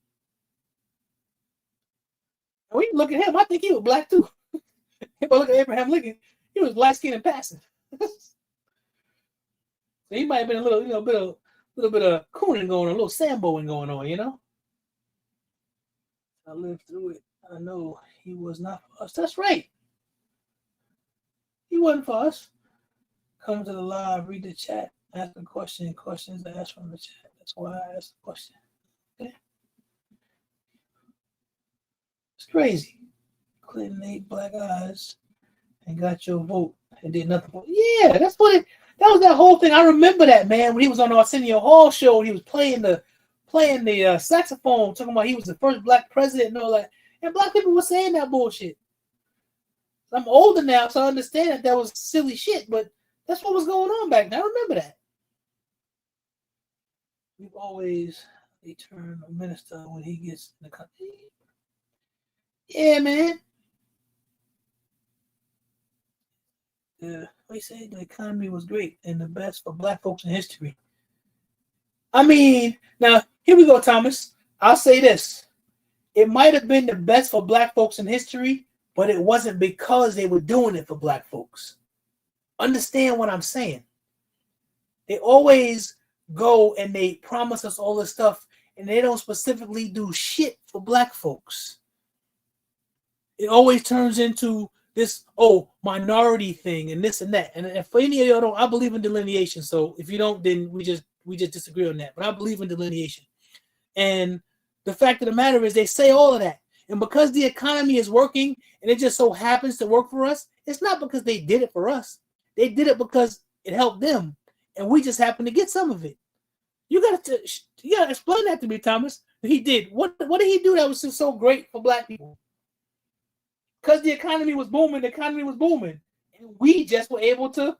And when you look at him, I think he was black too. If I look at Abraham Lincoln, he was light skinned and passive. So he might have been a little, little bit of cooning going on, a little samboing going on, you know. I lived through it. I know he was not for us. That's right. He wasn't for us. Come to the live, read the chat, ask a question. Questions asked from the chat. That's why I asked the question. Okay. It's crazy. Clinton ate black eyes and got your vote and did nothing for it. Yeah, that's what it. That was that whole thing. I remember that, man, when he was on the Arsenio Hall show. He was playing the saxophone, talking about he was the first black president and all that. And black people were saying that bullshit. I'm older now, so I understand that was silly shit, but that's what was going on back then. I remember that. We've always turn a minister when he gets in the country. Yeah, man. They say the economy was great and the best for black folks in history. I mean, now, here we go, Thomas. I'll say this. It might have been the best for black folks in history, but it wasn't because they were doing it for black folks. Understand what I'm saying? They always go and they promise us all this stuff, and they don't specifically do shit for black folks. It always turns into this, minority thing and this and that. And for any of y'all don't, I believe in delineation. So if you don't, then we just disagree on that. But I believe in delineation. And the fact of the matter is they say all of that. And because the economy is working and it just so happens to work for us, it's not because they did it for us. They did it because it helped them. And we just happen to get some of it. You gotta explain that to me, Thomas. He did. What did he do that was just so great for black people? Because the economy was booming, and we just were able to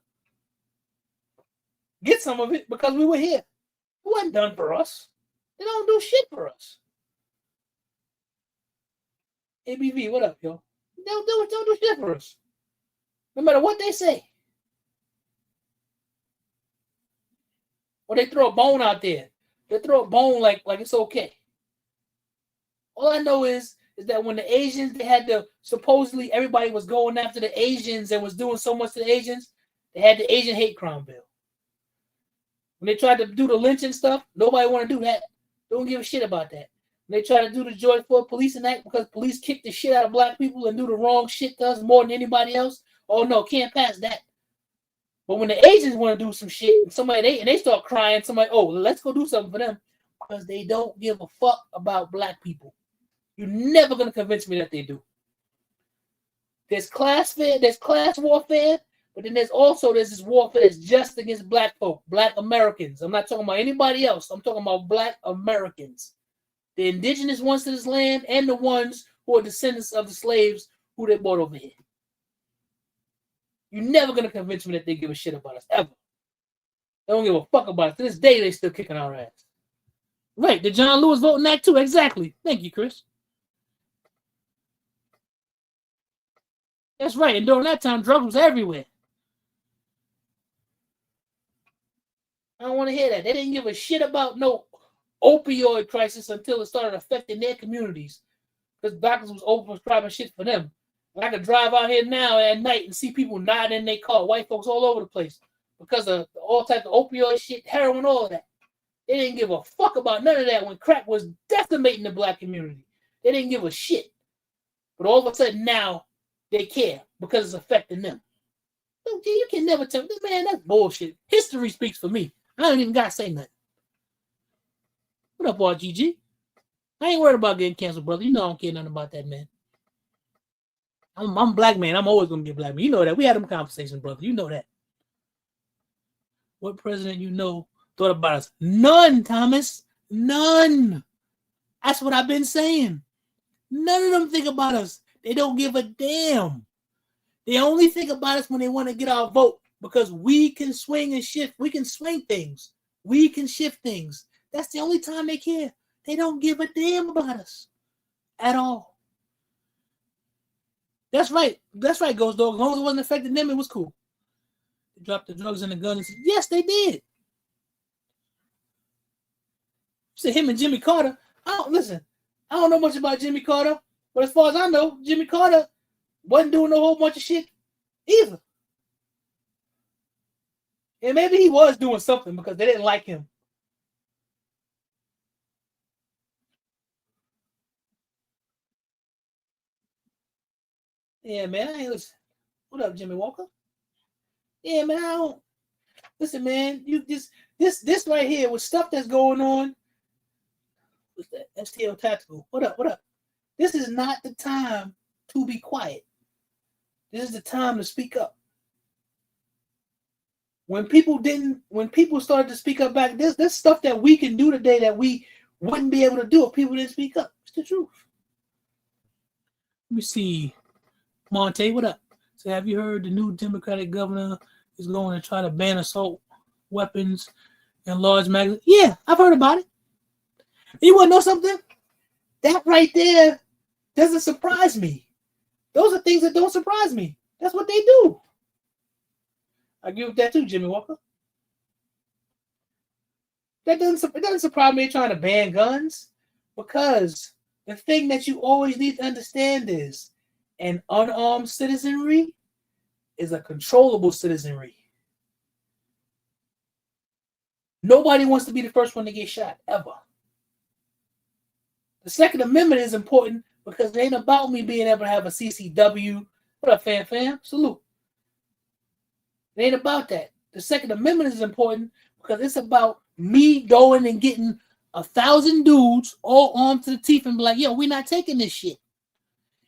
get some of it because we were here. It wasn't done for us. They don't do shit for us. ABV, what up, yo? They don't do shit for us. No matter what they say. Or they throw a bone out there. They throw a bone like it's okay. All I know is that when the Asians, they had to, supposedly everybody was going after the Asians and was doing so much to the Asians, they had the Asian hate crime bill. When they tried to do the lynching stuff, nobody want to do that. Don't give a shit about that. When they tried to do the George Floyd Policing Act because police kick the shit out of black people and do the wrong shit to us more than anybody else, oh no, can't pass that. But when the Asians want to do some shit and they start crying, somebody, let's go do something for them, because they don't give a fuck about black people. You're never going to convince me that they do. There's class warfare, but then there's this warfare that's just against black folk, black Americans. I'm not talking about anybody else. I'm talking about black Americans. The indigenous ones to this land and the ones who are descendants of the slaves who they brought over here. You're never going to convince me that they give a shit about us, ever. They don't give a fuck about us. To this day, they still kicking our ass. Right, the John Lewis Voting Act too, exactly. Thank you, Chris. That's right, and during that time, drugs was everywhere. I don't want to hear that. They didn't give a shit about no opioid crisis until it started affecting their communities, because doctors was overprescribing shit for them. I could drive out here now at night and see people nodding in their car, white folks all over the place, because of all types of opioid shit, heroin, all of that. They didn't give a fuck about none of that when crack was decimating the black community. They didn't give a shit. But all of a sudden now, they care because it's affecting them. You can never tell me, man, that's bullshit. History speaks for me. I don't even got to say nothing. What up, RGG? I ain't worried about getting canceled, brother. You know I don't care nothing about that, man. I'm a black man. I'm always going to be a black man. You know that. We had them conversations, brother. You know that. What president you know thought about us? None, Thomas. None. That's what I've been saying. None of them think about us. They don't give a damn. They only think about us when they want to get our vote, because we can swing and shift. We can swing things. We can shift things. That's the only time they care. They don't give a damn about us at all. That's right. That's right, Ghost Dog. As long as it wasn't affecting them, it was cool. They dropped the drugs and the guns. Yes, they did. So him and Jimmy Carter. I don't know much about Jimmy Carter, but as far as I know, Jimmy Carter wasn't doing a whole bunch of shit either. And maybe he was doing something because they didn't like him. Yeah, man. I ain't listen. What up, Jimmy Walker? Yeah, man. I don't listen, man. You this right here with stuff that's going on. What's that? STL Tactical. What up? What up? This is not the time to be quiet. This is the time to speak up. When people started to speak up back, there's stuff that we can do today that we wouldn't be able to do if people didn't speak up. It's the truth. Let me see. Monte, what up? So have you heard the new Democratic governor is going to try to ban assault weapons and large magazines? Yeah, I've heard about it. You want to know something? That right there doesn't surprise me. Those are things that don't surprise me. That's what they do. I agree with that too, Jimmy Walker. It doesn't surprise me trying to ban guns, because the thing that you always need to understand is an unarmed citizenry is a controllable citizenry. Nobody wants to be the first one to get shot, ever. The Second Amendment is important because it ain't about me being able to have a CCW. What up, fam? Salute. It ain't about that. The Second Amendment is important because it's about me going and getting 1,000 dudes all armed to the teeth and be like, yo, we're not taking this shit.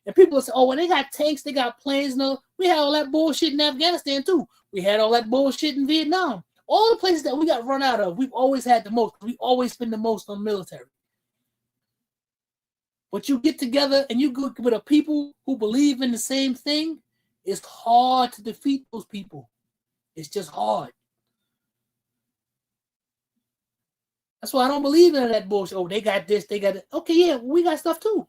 And people will say, oh, well, they got tanks, they got planes. No, we had all that bullshit in Afghanistan too. We had all that bullshit in Vietnam. All the places that we got run out of, we've always had the most. We always spend the most on military. But you get together and you go with a people who believe in the same thing, it's hard to defeat those people. It's just hard. That's why I don't believe in that bullshit. Oh, they got this, they got it. Okay, yeah, we got stuff too.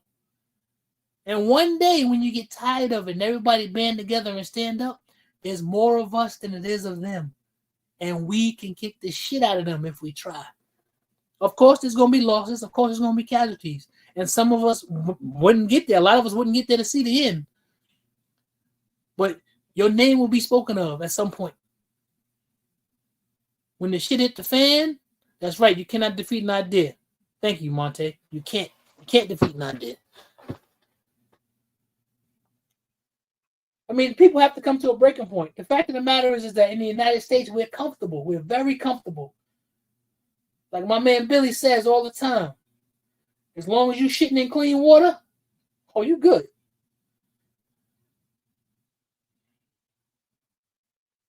And one day when you get tired of it and everybody band together and stand up, there's more of us than it is of them. And we can kick the shit out of them if we try. Of course, there's going to be losses. Of course, there's going to be casualties. And some of us wouldn't get there. A lot of us wouldn't get there to see the end. But your name will be spoken of at some point. When the shit hit the fan, that's right. You cannot defeat an idea. Thank you, Monte. You can't defeat an idea. I mean, people have to come to a breaking point. The fact of the matter is that in the United States, we're comfortable. We're very comfortable. Like my man Billy says all the time, as long as you shitting in clean water, oh, you good.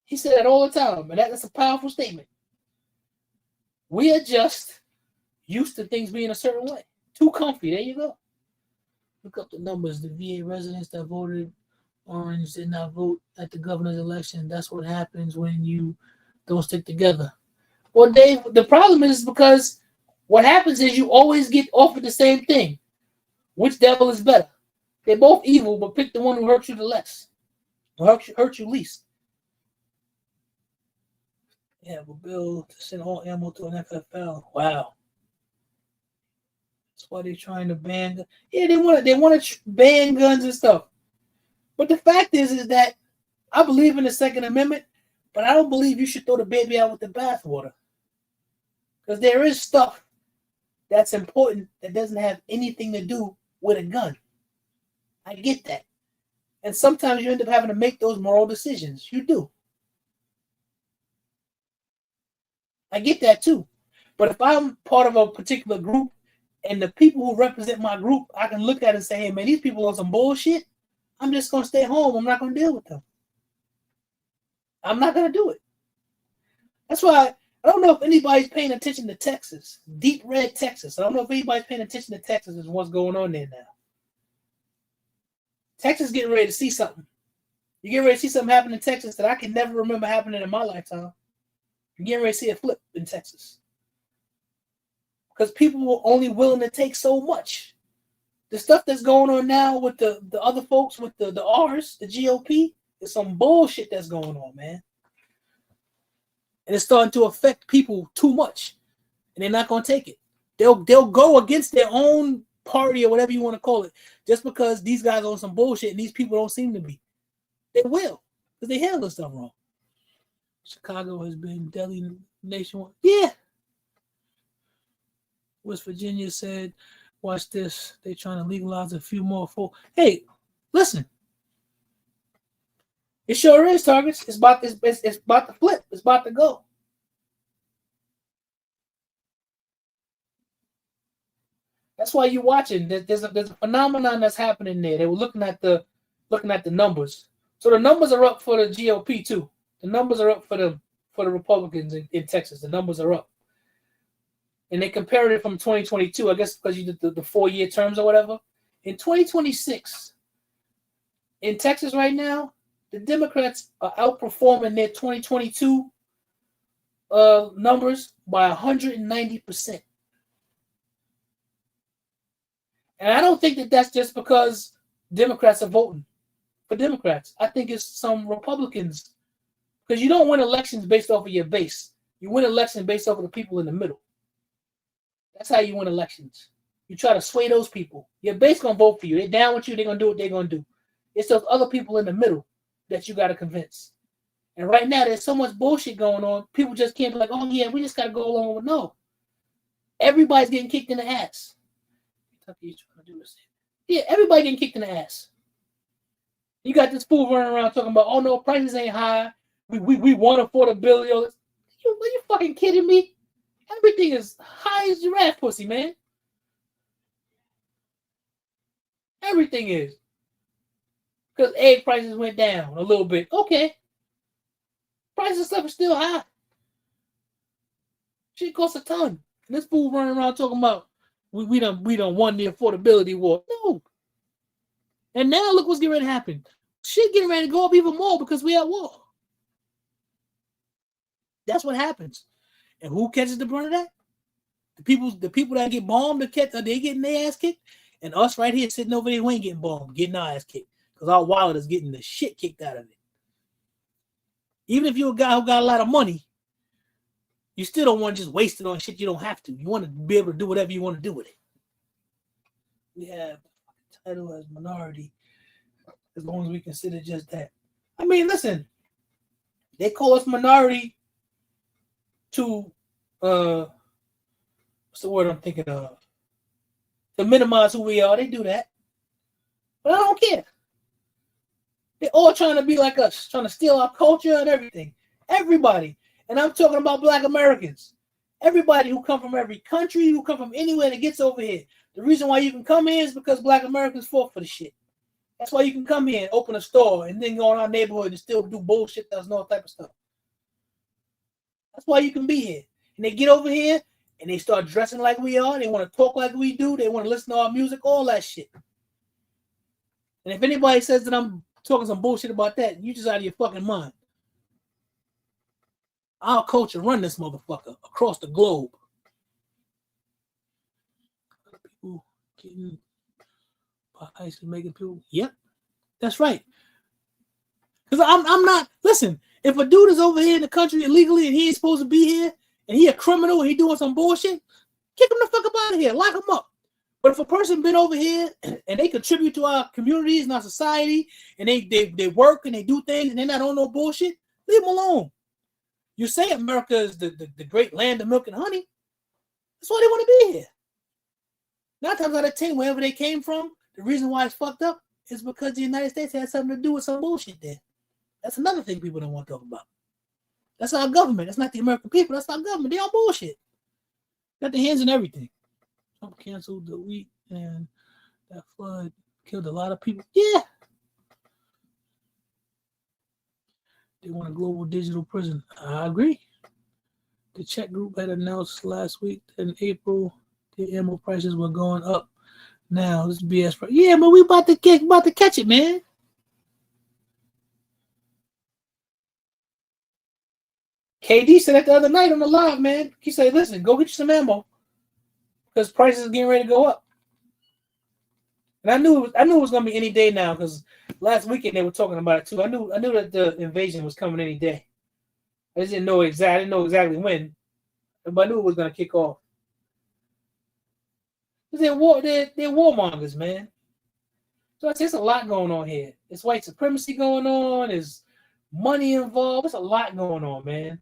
He said that all the time, and that's a powerful statement. We are just used to things being a certain way. Too comfy. There you go. Look up the numbers. The VA residents that voted orange did not vote at the governor's election. That's what happens when you don't stick together. Well, Dave, the problem is because what happens is you always get offered the same thing. Which devil is better? They're both evil, but pick the one who hurts you the less. Or hurts you least. Yeah, but bill to send all ammo to an FFL. Wow. That's why they're trying to ban. Yeah, they want to ban guns and stuff. But the fact is that I believe in the Second Amendment, but I don't believe you should throw the baby out with the bathwater. Because there is stuff that's important that doesn't have anything to do with a gun. I get that. And sometimes you end up having to make those moral decisions. You do. I get that too. But if I'm part of a particular group and the people who represent my group, I can look at it and say, hey, man, these people are some bullshit. I'm just going to stay home. I'm not going to deal with them. I'm not going to do it. That's why I don't know if anybody's paying attention to Texas. Deep red Texas. I don't know if anybody's paying attention to Texas and what's going on there now. Texas getting ready to see something. You get ready to see something happen in Texas that I can never remember happening in my lifetime. You're getting ready to see a flip in Texas. because people were only willing to take so much. The stuff that's going on now with the other folks, with the R's, the GOP, is some bullshit that's going on, man. And it's starting to affect people too much. And they're not going to take it. They'll go against their own party or whatever you want to call it, just because these guys are on some bullshit and these people don't seem to be. They will, because they handle stuff wrong. Chicago has been deadly nationwide. Yeah. West Virginia said, watch this. They're trying to legalize a few more. Hey, listen. It sure is, Targets. It's about to flip. It's about to go. That's why you're watching. There's a phenomenon that's happening there. They were looking at the numbers. So the numbers are up for the GOP too. The numbers are up for the Republicans in Texas. The numbers are up. And they compared it from 2022, I guess because you did the 4-year terms or whatever. In 2026, in Texas right now, the Democrats are outperforming their 2022 numbers by 190%. And I don't think that that's just because Democrats are voting for Democrats. I think it's some Republicans. Because you don't win elections based off of your base. You win elections based off of the people in the middle. That's how you win elections. You try to sway those people. Your base going to vote for you. They're down with you. They're going to do what they're going to do. It's those other people in the middle that you got to convince. And right now, there's so much bullshit going on. People just can't be like, oh, yeah, we just got to go along with no. Everybody's getting kicked in the ass. Yeah, everybody getting kicked in the ass. You got this fool running around talking about, oh, no, prices ain't high. We want affordability. Are you fucking kidding me? Everything is high as giraffe pussy, man. Everything is. Because egg prices went down a little bit. Okay. Prices of stuff are still high. Shit costs a ton. And this fool running around talking about we don't won the affordability war. No. And now look what's getting ready to happen. Shit getting ready to go up even more because we at war. That's what happens. And who catches the brunt of that? The people that get bombed, they getting their ass kicked. And us right here sitting over there who ain't getting bombed, getting our ass kicked. Because our wallet is getting the shit kicked out of it. Even if you're a guy who got a lot of money, you still don't want to just waste it on shit you don't have to. You want to be able to do whatever you want to do with it. We have title as minority, as long as we consider just that. I mean, listen, they call us minority to what's the word I'm thinking of? To minimize who we are. They do that. But I don't care. They're all trying to be like us, trying to steal our culture and everything. Everybody. And I'm talking about Black Americans. Everybody who come from every country, who come from anywhere that gets over here. The reason why you can come here is because Black Americans fought for the shit. That's why you can come here and open a store and then go in our neighborhood and still do bullshit that's no type of stuff. That's why you can be here. And they get over here and they start dressing like we are. They want to talk like we do. They want to listen to our music, all that shit. And if anybody says that I'm talking some bullshit about that, you just out of your fucking mind. Our culture run this motherfucker across the globe. People getting by ICE and making people. Yep, that's right. Because I'm not. Listen, if a dude is over here in the country illegally and he ain't supposed to be here, and he a criminal and he doing some bullshit, kick him the fuck up out of here, lock him up. But if a person been over here and they contribute to our communities and our society, and they work and they do things and they're not on no bullshit, leave them alone. You say America is the great land of milk and honey. That's why they want to be here. 9 times out of 10, wherever they came from, the reason why it's fucked up is because the United States had something to do with some bullshit there. That's another thing people don't want to talk about. That's our government. That's not the American people. That's our government. They all bullshit. Got their hands in everything. Trump canceled the wheat and that flood killed a lot of people. Yeah. They want a global digital prison. I agree. The Czech group had announced last week that in April the ammo prices were going up. Now this BS. Yeah, but we about to catch it, man. KD said that the other night on the live, man. He said, "Listen, go get you some ammo. because prices are getting ready to go up. And I knew it was gonna be any day now because last weekend they were talking about it too. I knew that the invasion was coming any day. I just didn't know exactly when, but I knew it was gonna kick off. They're warmongers, man. So there's a lot going on here. There's white supremacy going on. There's money involved. There's a lot going on, man.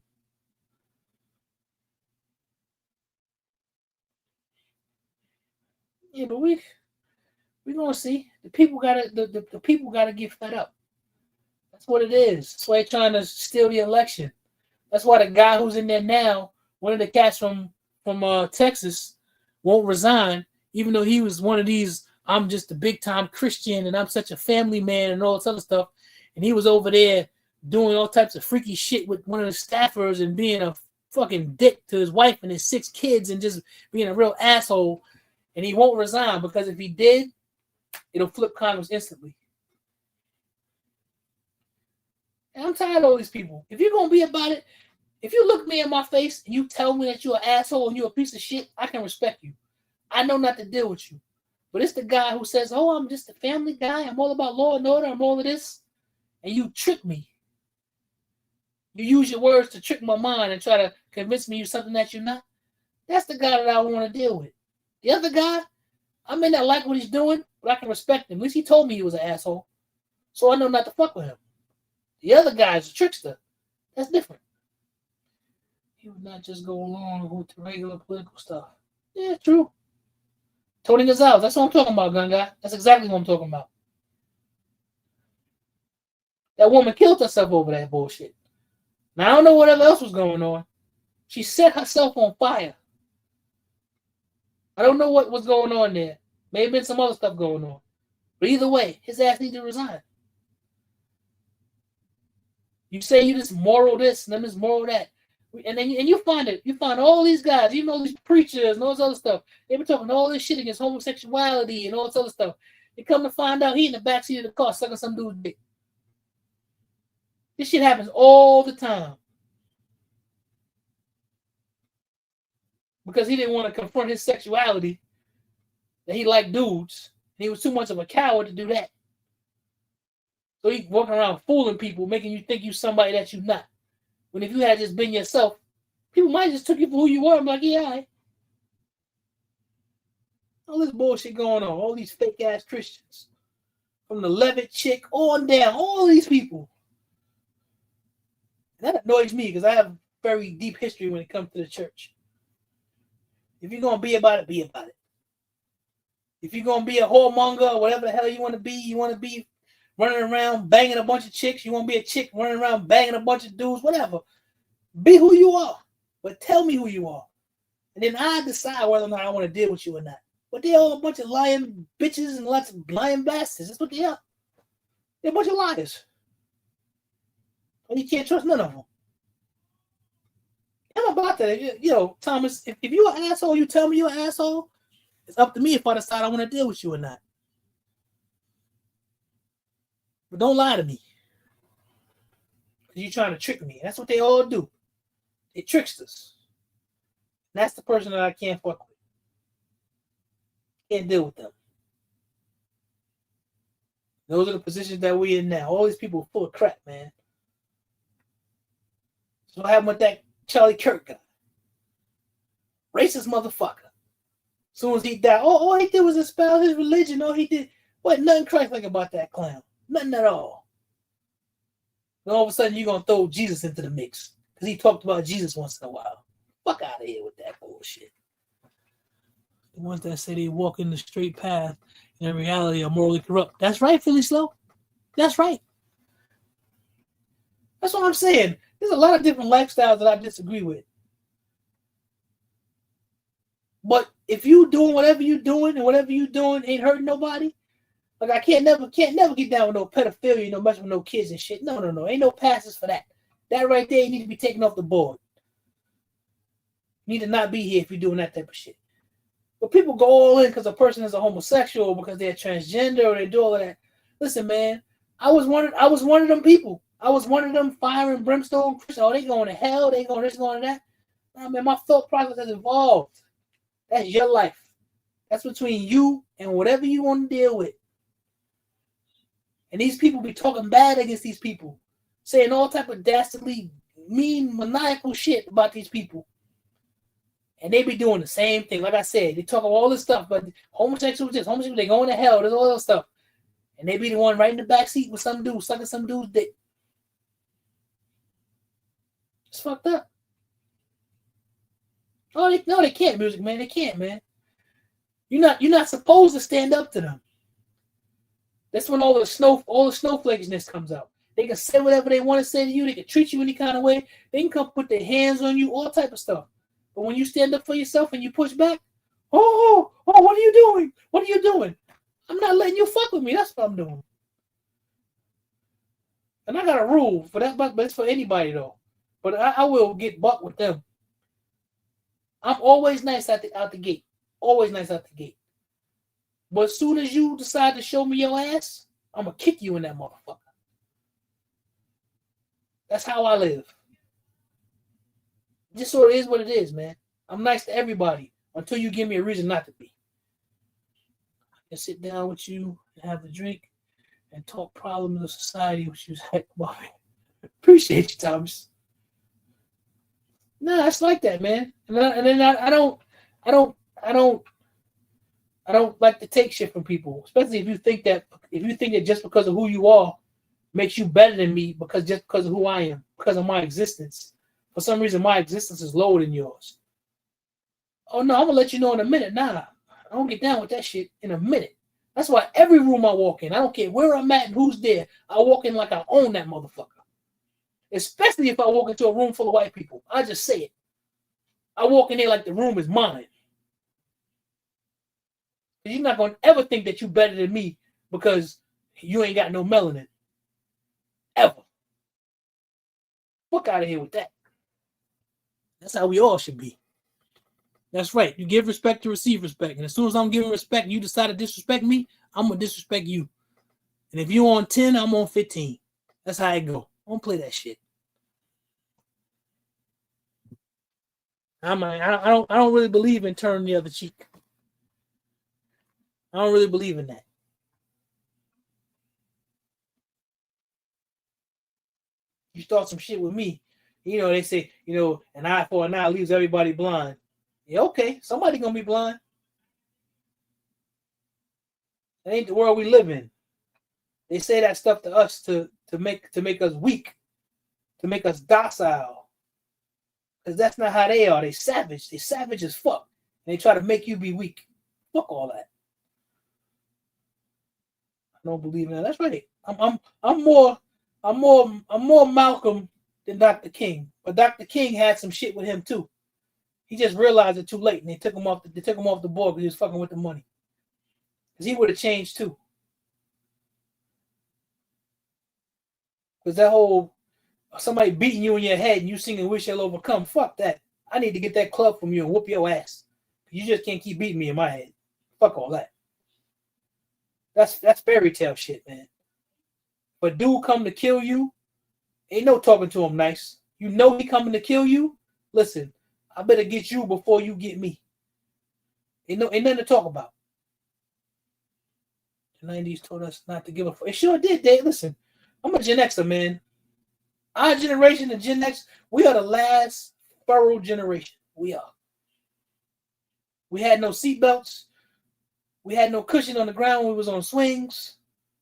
Yeah, but we're gonna see. The people gotta get fed up. That's what it is. That's why they're trying to steal the election. That's why the guy who's in there now, one of the cats from Texas, won't resign, even though he was one of these. I'm just a big time Christian and I'm such a family man and all this other stuff. And he was over there doing all types of freaky shit with one of the staffers and being a fucking dick to his wife and his 6 kids and just being a real asshole. And he won't resign because if he did, it'll flip Congress instantly. And I'm tired of all these people. If you're going to be about it, if you look me in my face and you tell me that you're an asshole and you're a piece of shit, I can respect you. I know not to deal with you. But it's the guy who says, oh, I'm just a family guy. I'm all about law and order. I'm all of this. And you trick me. You use your words to trick my mind and try to convince me you're something that you're not. That's the guy that I want to deal with. The other guy, I may not like what he's doing, but I can respect him. At least he told me he was an asshole. So I know not to fuck with him. The other guy is a trickster. That's different. He would not just go along with the regular political stuff. Yeah, true. Tony Gonzalez, that's what I'm talking about, gun guy. That's exactly what I'm talking about. That woman killed herself over that bullshit. Now, I don't know whatever else was going on. She set herself on fire. I don't know what was going on there. May have been some other stuff going on. But either way, his ass needs to resign. You say you just moral this and then this moral that. And then you find it. You find all these guys, you know, these preachers and all this other stuff. They've been talking all this shit against homosexuality and all this other stuff. They come to find out he in the backseat of the car sucking some dude's dick. This shit happens all the time. Because he didn't want to confront his sexuality, that he liked dudes. And he was too much of a coward to do that. So he walking around fooling people, making you think you somebody that you're not. When if you had just been yourself, people might just took you for who you were. I'm like, yeah, all right. All this bullshit going on. All these fake ass Christians. From the Levitt chick on down. All these people. And that annoys me because I have very deep history when it comes to the church. If you're going to be about it, be about it. If you're going to be a whoremonger or whatever the hell you want to be running around banging a bunch of chicks, you want to be a chick running around banging a bunch of dudes, whatever. Be who you are. But tell me who you are. And then I decide whether or not I want to deal with you or not. But they're all a bunch of lying bitches and lots of lying bastards. That's what they are. They're a bunch of liars. And you can't trust none of them. I'm about that. You know, Thomas, if you're an asshole, you tell me you're an asshole. It's up to me if I decide I want to deal with you or not. But don't lie to me. Because you're trying to trick me. That's what they all do. They tricksters. And that's the person that I can't fuck with. Can't deal with them. Those are the positions that we're in now. All these people are full of crap, man. So what happened with that Charlie Kirk guy? Racist motherfucker. As soon as he died, all he did was espouse his religion. All he did, what, nothing Christ-like about that clown. Nothing at all. And all of a sudden, you're going to throw Jesus into the mix. Because he talked about Jesus once in a while. Fuck out of here with that bullshit. The ones that say they walk in the straight path, in reality, are morally corrupt. That's right, Philly Slow. That's right. That's what I'm saying. There's a lot of different lifestyles that I disagree with. But if you doing whatever you doing and whatever you doing ain't hurting nobody, like I can't never get down with no pedophilia, no messing with no kids and shit. No. Ain't no passes for that. That right there, you need to be taken off the board. You need to not be here if you're doing that type of shit. But people go all in because a person is a homosexual, because they're transgender, or they do all of that. Listen, man, I was one of them people. I was one of them fire and brimstone Christians. Oh, they going to hell. They going this, going to that. Nah, man, my thought process has evolved. That's your life. That's between you and whatever you want to deal with. And these people be talking bad against these people, saying all type of dastardly, mean, maniacal shit about these people. And they be doing the same thing. Like I said, they talk about all this stuff, but homosexuals, they going to hell. There's all that stuff. And they be the one right in the back seat with some dude, sucking some dude's dick. It's fucked up. Oh, they can't, Music Man. They can't, man. You're not supposed to stand up to them. That's when all the snowflakishness comes out. They can say whatever they want to say to you. They can treat you any kind of way. They can come put their hands on you, all type of stuff. But when you stand up for yourself and you push back, oh, what are you doing? What are you doing? I'm not letting you fuck with me. That's what I'm doing. And I got a rule for that, but it's for anybody though. But I will get bucked with them. I'm always nice out the gate. Always nice out the gate. But as soon as you decide to show me your ass, I'm gonna kick you in that motherfucker. That's how I live. Just sort of is what it is, man. I'm nice to everybody until you give me a reason not to be. I can sit down with you and have a drink and talk problems of society with you. Appreciate you, Thomas. No, it's like that, man. And then I don't like to take shit from people, especially if you think that just because of who you are makes you better than me because of who I am, because of my existence. For some reason, my existence is lower than yours. Oh no, I'm gonna let you know in a minute. Nah, I don't get down with that shit in a minute. That's why every room I walk in, I don't care where I'm at and who's there, I walk in like I own that motherfucker. Especially if I walk into a room full of white people. I just say it. I walk in there like the room is mine. You're not going to ever think that you're better than me because you ain't got no melanin. Ever. Fuck out of here with that. That's how we all should be. That's right. You give respect to receive respect. And as soon as I'm giving respect and you decide to disrespect me, I'm going to disrespect you. And if you're on 10, I'm on 15. That's how I go. I don't play that shit. I don't really believe in turning the other cheek. I don't really believe in that. You start some shit with me, they say, an eye for an eye leaves everybody blind. Yeah, okay, somebody gonna be blind. That ain't the world we live in. They say that stuff to us to make us weak, to make us docile. Because that's not how they are. They savage. They savage as fuck. And they try to make you be weak. Fuck all that. I don't believe in that. That's right. I'm more Malcolm than Dr. King. But Dr. King had some shit with him too. He just realized it too late, and they took him off the board because he was fucking with the money. Because he would have changed too. Because that whole somebody beating you in your head and you singing "We Shall Overcome," fuck that. I need to get that club from you and whoop your ass. You just can't keep beating me in my head. Fuck all that. That's fairy tale shit, man. But dude come to kill you, ain't no talking to him nice. You know he coming to kill you. Listen, I better get you before you get me. Ain't nothing to talk about. The 90s told us not to give a fuck. It sure did, Dave. Listen, I'm a Gen Xer, man. Our generation, the Gen X, we are the last furrow generation. We are. We had no seatbelts. We had no cushion on the ground when we was on swings.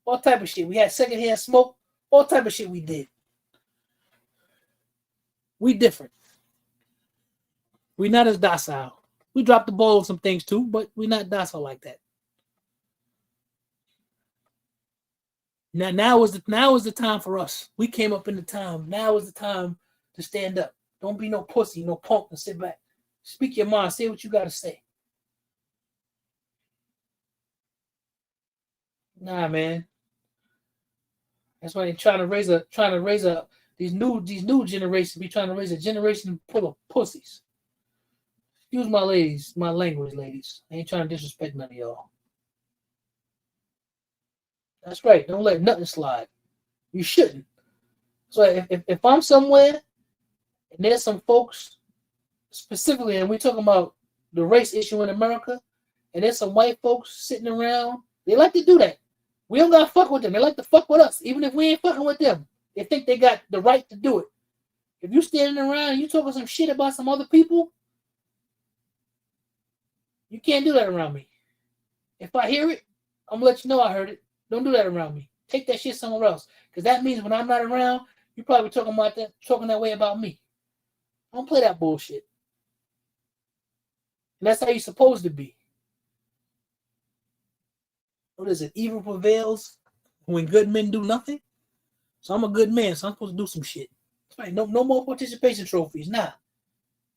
All type of shit. We had secondhand smoke. All type of shit we did. We different. We not as docile. We dropped the ball on some things too, but we're not docile like that. Now is the time for us. We came up in the time. Now is the time to stand up. Don't be no pussy, no punk, and sit back. Speak your mind. Say what you got to say. Nah, man. That's why they're trying to raise these new generations. Be trying to raise a generation full of pussies. Excuse my language, ladies. I ain't trying to disrespect none of y'all. That's right. Don't let nothing slide. You shouldn't. So if I'm somewhere and there's some folks specifically, and we're talking about the race issue in America, and there's some white folks sitting around. They like to do that. We don't gotta fuck with them. They like to fuck with us, even if we ain't fucking with them. They think they got the right to do it. If you standing around and you talking some shit about some other people, you can't do that around me. If I hear it, I'm gonna let you know I heard it. Don't do that around me. Take that shit somewhere else, because that means when I'm not around, you probably talking that way about me. Don't play that bullshit. And that's how you're supposed to be. What is it? Evil prevails when good men do nothing. So I'm a good man, so I'm supposed to do some shit. That's right. No more participation trophies. Nah.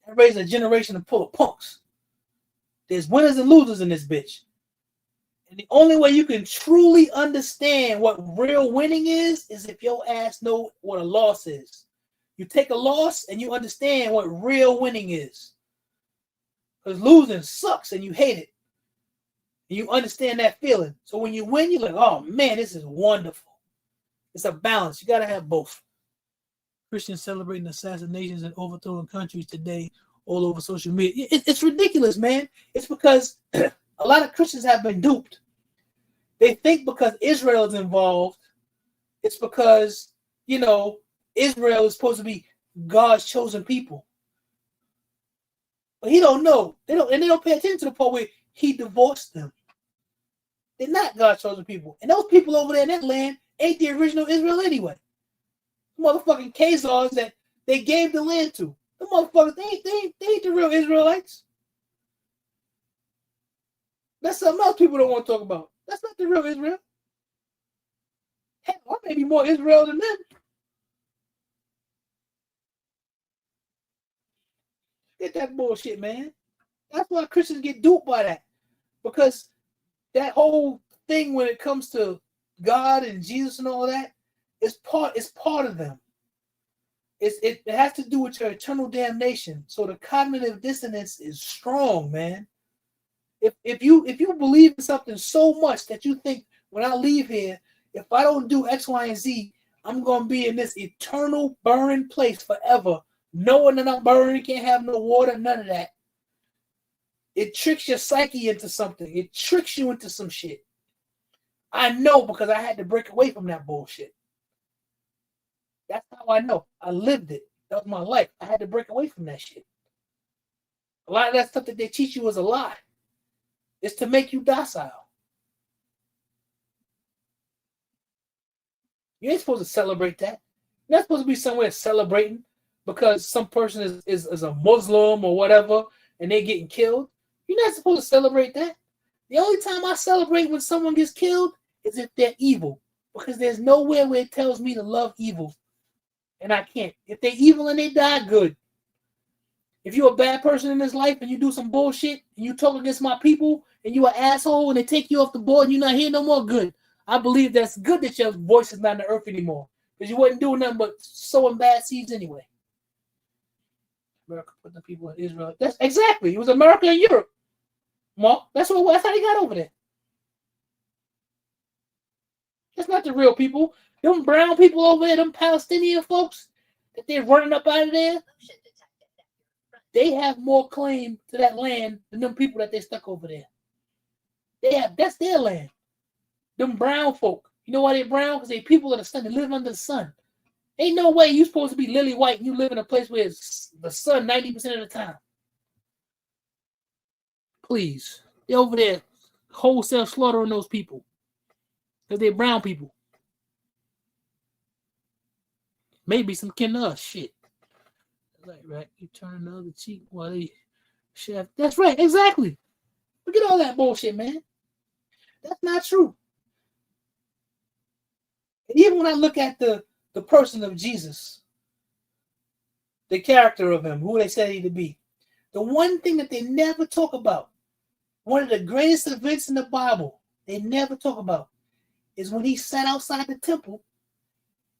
Everybody's a generation full of punks. There's winners and losers in this bitch. And the only way you can truly understand what real winning is if your ass know what a loss is. You take a loss and you understand what real winning is. Because losing sucks and you hate it. And you understand that feeling. So when you win, you're like, oh man, this is wonderful. It's a balance. You got to have both. Christians celebrating assassinations and overthrowing countries today all over social media. It's ridiculous, man. It's because a lot of Christians have been duped. They think because Israel is involved, it's because, Israel is supposed to be God's chosen people. But he don't know. They don't pay attention to the part where he divorced them. They're not God's chosen people. And those people over there in that land ain't the original Israel anyway. The motherfucking Khazars that they gave the land to. The motherfuckers, they ain't the real Israelites. That's something else people don't want to talk about. That's not the real Israel. Heck, I may be more Israel than them. Get that bullshit, man. That's why Christians get duped by that. Because that whole thing when it comes to God and Jesus and all that, it's part of them. It has to do with your eternal damnation. So the cognitive dissonance is strong, man. If you believe in something so much that you think when I leave here, if I don't do X, Y, and Z, I'm gonna be in this eternal burning place forever, knowing that I'm burning, can't have no water, none of that. It tricks your psyche into something. It tricks you into some shit. I know because I had to break away from that bullshit. That's how I know. I lived it. That was my life. I had to break away from that shit. A lot of that stuff that they teach you is a lie. It's to make you docile. You ain't supposed to celebrate that. You're not supposed to be somewhere celebrating because some person is a Muslim or whatever and they're getting killed. You're not supposed to celebrate that. The only time I celebrate when someone gets killed is if they're evil, because there's nowhere where it tells me to love evil, and I can't. If they're evil and they die, good. If you're a bad person in this life and you do some bullshit and you talk against my people and you're an asshole and they take you off the board and you're not here no more, good. I believe that's good that your voice is not on the earth anymore, because you wasn't doing nothing but sowing bad seeds anyway. America put the people in Israel. That's exactly. It was America and Europe. Mark, that's how they got over there. That's not the real people. Them brown people over there, them Palestinian folks that they're running up out of there, they have more claim to that land than them people that they stuck over there. That's their land. Them brown folk. You know why they're brown? Because they people of the sun. They live under the sun. Ain't no way you supposed to be lily white and you live in a place where it's the sun 90% of the time. Please. They're over there wholesale slaughtering those people. Because they're brown people. Maybe some kin to us. Shit. Right. You turn the other cheek while they chef. That's right. Exactly. Look at all that bullshit, man. That's not true. And even when I look at the person of Jesus, the character of him, who they said he to be, the one thing that they never talk about, one of the greatest events in the Bible they never talk about, is when he sat outside the temple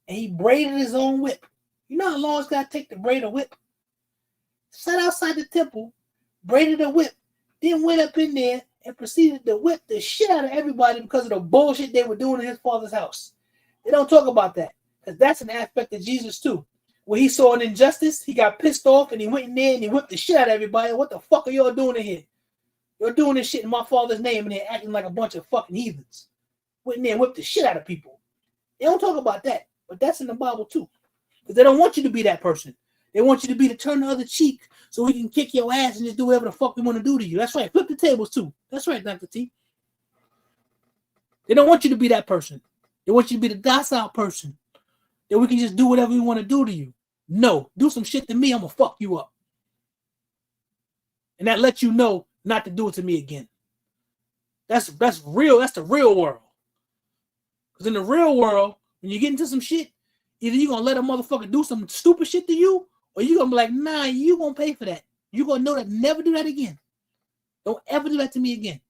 and he braided his own whip. You know how long it's got to take to braid a whip? Sat outside the temple, braided a whip, then went up in there and proceeded to whip the shit out of everybody because of the bullshit they were doing in his father's house. They don't talk about that, because that's an aspect of Jesus too. When he saw an injustice, he got pissed off and he went in there and he whipped the shit out of everybody. What the fuck are y'all doing in here? You're doing this shit in my father's name and they're acting like a bunch of fucking heathens. Went in there and whipped the shit out of people. They don't talk about that, but that's in the Bible too. Because they don't want you to be that person. They want you to be to turn the other cheek so we can kick your ass and just do whatever the fuck we want to do to you. That's right. Flip the tables too. That's right, Dr. T. They don't want you to be that person. They want you to be the docile person that we can just do whatever we want to do to you. No, do some shit to me, I'm going to fuck you up. And that lets you know not to do it to me again. That's real. That's the real world. Because in the real world, when you get into some shit, either you're going to let a motherfucker do some stupid shit to you, or you're going to be like, nah, you going to pay for that. You're going to know that never do that again. Don't ever do that to me again.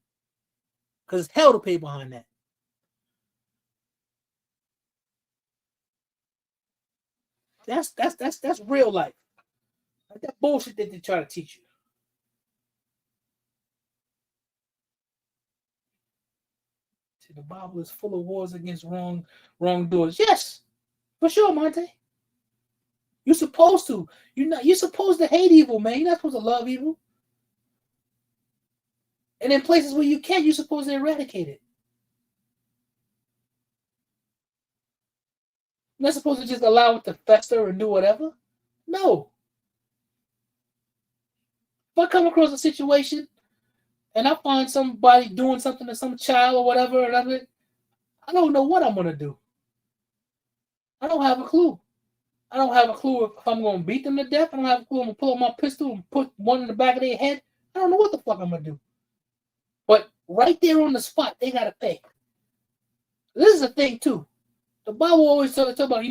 Because it's hell to pay behind that. That's real life. Like that bullshit that they try to teach you. See, the Bible is full of wars against wrongdoers. Yes, for sure, Monte. You're supposed to. You're supposed to hate evil, man. You're not supposed to love evil. And in places where you can't, you're supposed to eradicate it. You're not supposed to just allow it to fester and do whatever. No. If I come across a situation and I find somebody doing something to some child or whatever, I don't know what I'm going to do. I don't have a clue. I don't have a clue if I'm going to beat them to death. I don't have a clue. I'm going to pull up my pistol and put one in the back of their head. I don't know what the fuck I'm going to do. But right there on the spot, they got to pay. This is a thing, too. The Bible always talks about,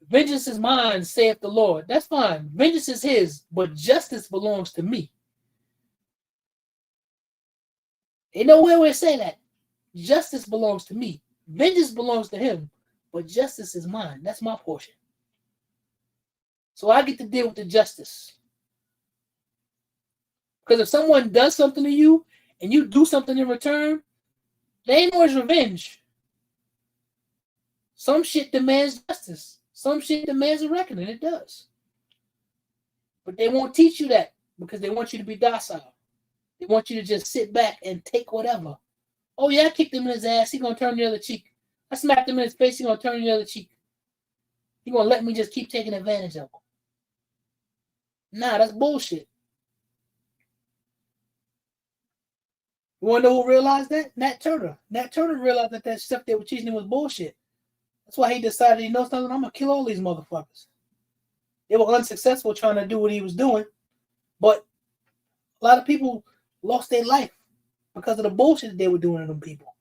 vengeance is mine, saith the Lord. That's fine. Vengeance is his, but justice belongs to me. Ain't nowhere where it say that. Justice belongs to me. Vengeance belongs to him, but justice is mine. That's my portion. So I get to deal with the justice. Because if someone does something to you and you do something in return, there ain't always revenge. Some shit demands justice. Some shit demands a reckoning. It does. But they won't teach you that because they want you to be docile. They want you to just sit back and take whatever. Oh, yeah, I kicked him in his ass. He's going to turn the other cheek. I smacked him in his face. He's going to turn the other cheek. He's going to let me just keep taking advantage of him. Nah, that's bullshit. You want to know who realized that? Nat Turner. Nat Turner realized that stuff they were teaching him was bullshit. That's why he decided, I'm going to kill all these motherfuckers. They were unsuccessful trying to do what he was doing. But a lot of people lost their life because of the bullshit that they were doing to them people.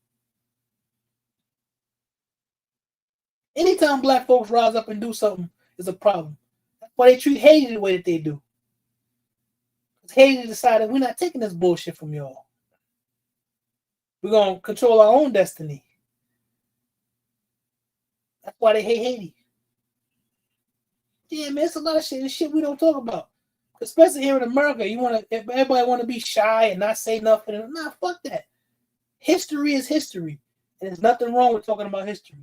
Anytime black folks rise up and do something is a problem. That's why they treat Haiti the way that they do. Because Haiti decided we're not taking this bullshit from y'all. We're going to control our own destiny. That's why they hate Haiti. Yeah, man, it's a lot of shit we don't talk about. Especially here in America, everybody want to be shy and not say nothing. Nah, fuck that. History is history. And there's nothing wrong with talking about history.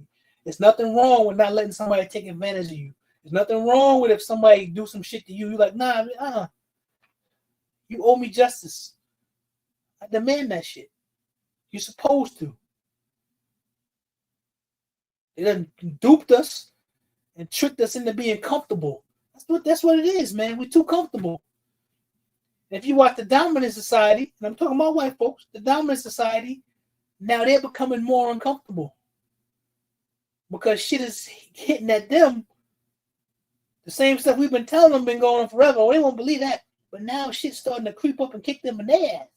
There's nothing wrong with not letting somebody take advantage of you. There's nothing wrong with if somebody do some shit to you. You're like, nah, you owe me justice. I demand that shit. You're supposed to. They done duped us and tricked us into being comfortable. That's what it is, man. We're too comfortable. And if you watch the dominant society, and I'm talking about white folks, the dominant society, now they're becoming more uncomfortable. Because shit is hitting at them. The same stuff we've been telling them been going on forever. Oh, they won't believe that. But now shit's starting to creep up and kick them in their ass.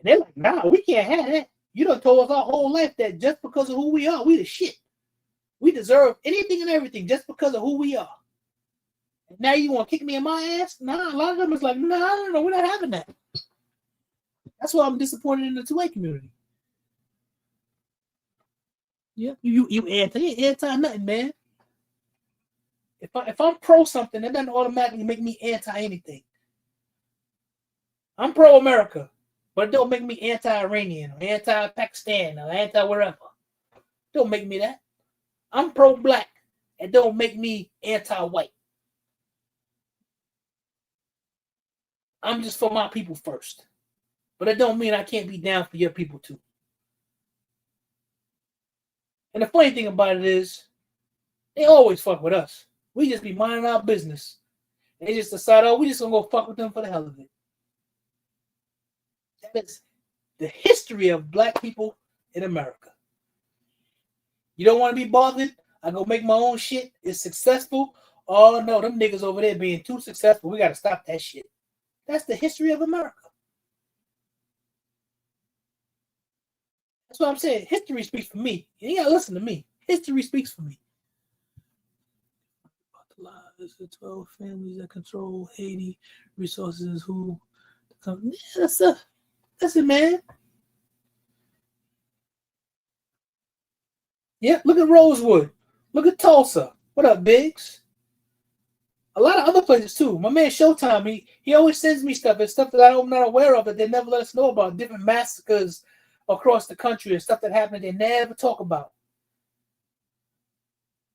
And they're like, nah, we can't have that. You done told us our whole life that just because of who we are, we the shit. We deserve anything and everything just because of who we are. And now you want to kick me in my ass? Nah, a lot of them is like, nah, I don't know, we're not having that. That's why I'm disappointed in the 2A community. Yeah, you anti nothing, man. If I'm pro something, that doesn't automatically make me anti anything. I'm pro America, but it don't make me anti-Iranian or anti-Pakistan or anti-wherever. Don't make me that. I'm pro-black. It don't make me anti-white. I'm just for my people first. But it don't mean I can't be down for your people too. And the funny thing about it is, they always fuck with us. We just be minding our business. And they just decide, oh, we just gonna go fuck with them for the hell of it. That is the history of black people in America. You don't want to be bothered? I go make my own shit. It's successful. Oh no, them niggas over there being too successful. We gotta stop that shit. That's the history of America. That's what I'm saying. History speaks for me. You gotta listen to me. History speaks for me. There's the 12 families that control Haiti resources. Who? Yeah, that's it, man. Yeah, look at Rosewood. Look at Tulsa. What up, Biggs? A lot of other places too. My man Showtime, he always sends me stuff. It's stuff that I'm not aware of that they never let us know about. Different massacres across the country and stuff that happened they never talk about.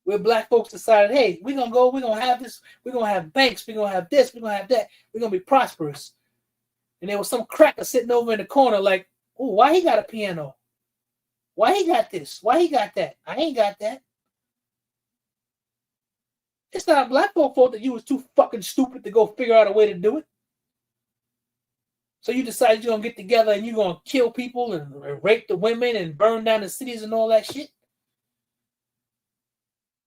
Where black folks decided, hey, we're gonna have this, we're gonna have banks, we're gonna have this, we're gonna have that, we're gonna be prosperous. And there was some cracker sitting over in the corner like, oh, why he got a piano? Why he got this? Why he got that? I ain't got that. It's not black folk fault that you was too fucking stupid to go figure out a way to do it. So you decided you're gonna get together and you're gonna kill people and rape the women and burn down the cities and all that shit.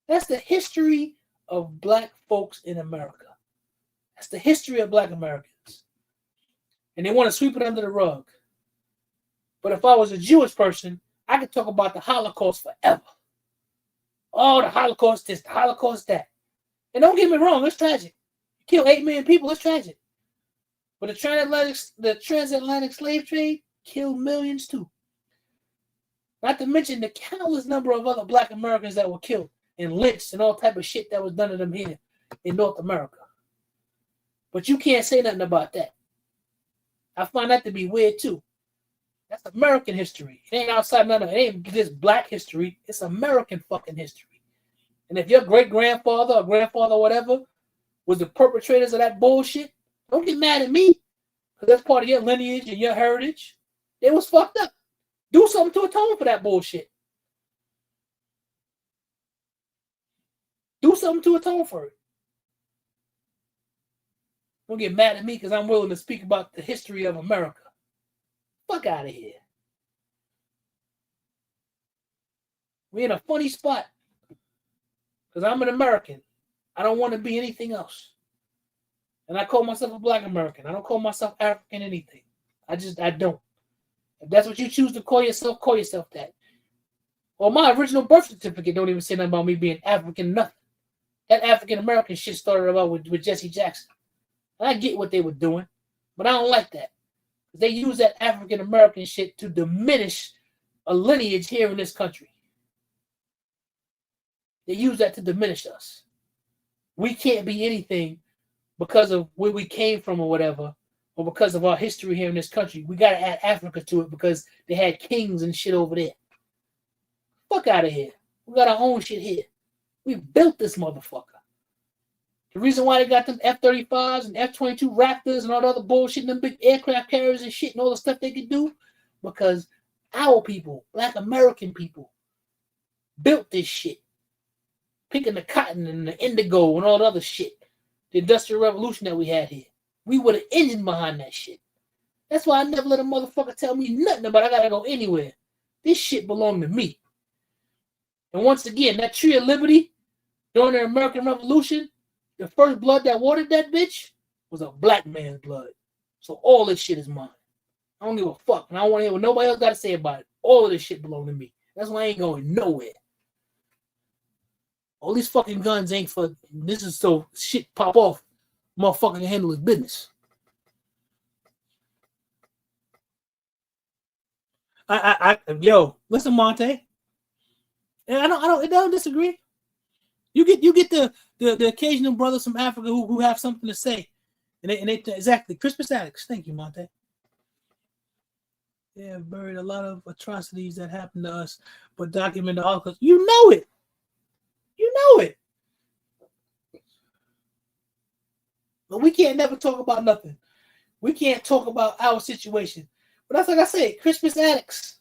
That's the history of black folks in America. That's the history of black Americans. And they want to sweep it under the rug. But if I was a Jewish person, I could talk about the Holocaust forever. Oh, the Holocaust this, the Holocaust that. And don't get me wrong, it's tragic. You kill 8 million people, it's tragic. But the transatlantic slave trade killed millions too. Not to mention the countless number of other black Americans that were killed and lynched and all type of shit that was done to them here in North America. But you can't say nothing about that. I find that to be weird too. That's American history. It ain't outside none of it. It ain't just black history. It's American fucking history. And if your great-grandfather or grandfather or whatever was the perpetrators of that bullshit, don't get mad at me. Because that's part of your lineage and your heritage. They was fucked up. Do something to atone for that bullshit. Do something to atone for it. Don't get mad at me because I'm willing to speak about the history of America. Fuck out of here. We're in a funny spot. Because I'm an American. I don't want to be anything else. And I call myself a black American. I don't call myself African anything. I don't. If that's what you choose to call yourself that. Well, my original birth certificate don't even say nothing about me being African nothing. That African American shit started about with Jesse Jackson. And I get what they were doing, but I don't like that. They use that African American shit to diminish a lineage here in this country. They use that to diminish us. We can't be anything because of where we came from or whatever, or because of our history here in this country. We got to add Africa to it because they had kings and shit over there. Fuck out of here. We got our own shit here. We built this motherfucker. The reason why they got them F-35s and F-22 Raptors and all the other bullshit and them big aircraft carriers and shit and all the stuff they could do, because our people, black American people, built this shit. Picking the cotton and the indigo and all the other shit. The Industrial Revolution that we had here. We were the engine behind that shit. That's why I never let a motherfucker tell me nothing about I gotta go anywhere. This shit belonged to me. And once again, that Tree of Liberty during the American Revolution, the first blood that watered that bitch was a black man's blood. So all this shit is mine. I don't give a fuck. And I don't want to hear what nobody else got to say about it. All of this shit belong to me. That's why I ain't going nowhere. All these fucking guns ain't for, this is so shit pop off. Motherfucker can handle his business. Yo, listen, Monte. And I don't disagree. You get the occasional brothers from Africa who have something to say, and they exactly Crispus Attucks. Thank you, Monte. They have buried a lot of atrocities that happened to us, but document the Holocaust. You know it. You know it. But we can't never talk about nothing. We can't talk about our situation. But that's like I said, Crispus Attucks.